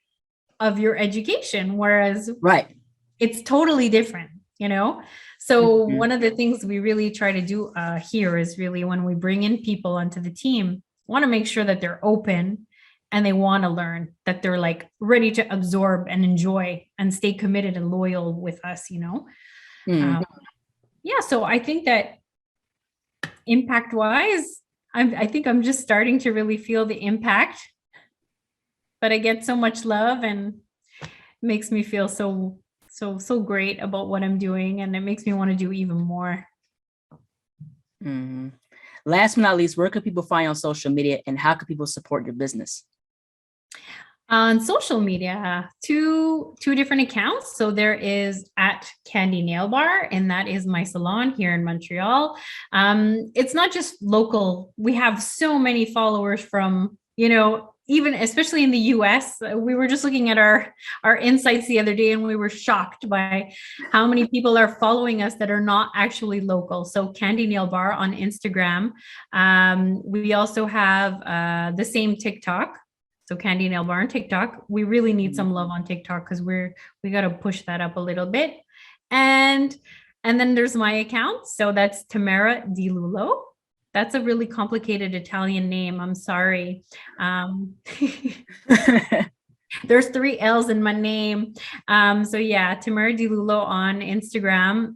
B: education, whereas
A: Right.
B: it's totally different, you know. So
A: Mm-hmm.
B: one of the things we really try to do here is really when we bring in people onto the team, want to make sure that they're open and they want to learn, that they're like ready to absorb and enjoy and stay committed and loyal with us, you know.
A: Mm-hmm.
B: Yeah, so I think that impact wise, I think I'm just starting to really feel the impact, but I get so much love and makes me feel so great about what I'm doing, and it makes me want to do even more.
A: Mm-hmm. Last but not least, where can people find you on social media and how can people support your business?
B: On social media, two different accounts. So there is at Candy Nail Bar, and that is my salon here in Montreal. It's not just local. We have so many followers from, you know, even especially in the US. We were just looking at our insights the other day and we were shocked by how many people are following us that are not actually local. So Candy Nail Bar on Instagram. We also have the same TikTok. So Candy Nail Bar on TikTok. We really need some love on TikTok because we got to push that up a little bit. And then there's my account. So that's Tamara Dilullo. That's a really complicated Italian name. I'm sorry. There's 3 L's in my name. So yeah, Tamara Dilullo on Instagram.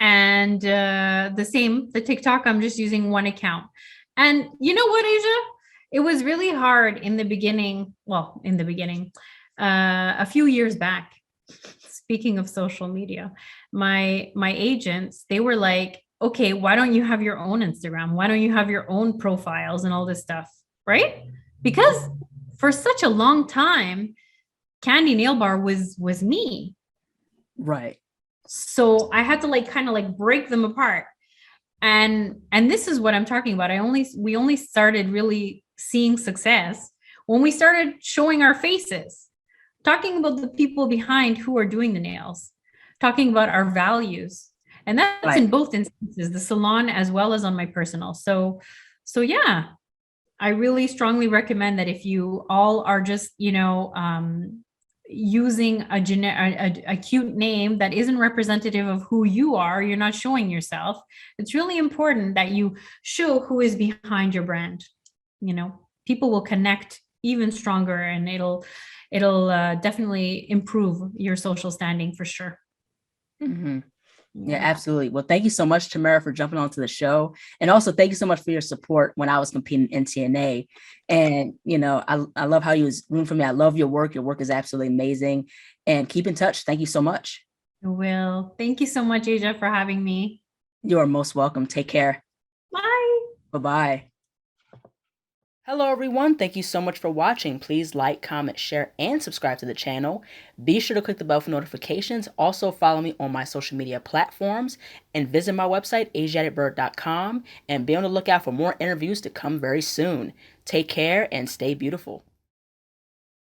B: And the TikTok, I'm just using one account. And you know what, Asia? It was really hard in the beginning. Well, in the beginning, a few years back. Speaking of social media, my agents, they were like, okay, why don't you have your own Instagram? Why don't you have your own profiles and all this stuff? Right? Because for such a long time, Candy Nail Bar was me.
A: Right.
B: So I had to like kind of like break them apart. And this is what I'm talking about. We only started really seeing success when we started showing our faces, talking about the people behind who are doing the nails, talking about our values. And that's
A: Right.
B: in both instances, the salon as well as on my personal. So yeah, I really strongly recommend that if you all are just, you know, using a cute name that isn't representative of who you are, you're not showing yourself. It's really important that you show who is behind your brand. You know, people will connect even stronger, and it'll definitely improve your social standing for sure.
A: Mm-hmm. Yeah, absolutely. Well, thank you so much, Tamara, for jumping onto the show. And also thank you so much for your support when I was competing in TNA. And, you know, I love how you was rooting for me. I love your work. Your work is absolutely amazing. And keep in touch. Thank you so much.
B: I will. Thank you so much, Asia, for having me.
A: You are most welcome. Take care.
B: Bye.
A: Bye-bye. Hello, everyone. Thank you so much for watching. Please like, comment, share, and subscribe to the channel. Be sure to click the bell for notifications. Also, follow me on my social media platforms and visit my website, ASIATHABIRD.com, and be on the lookout for more interviews to come very soon. Take care and stay beautiful.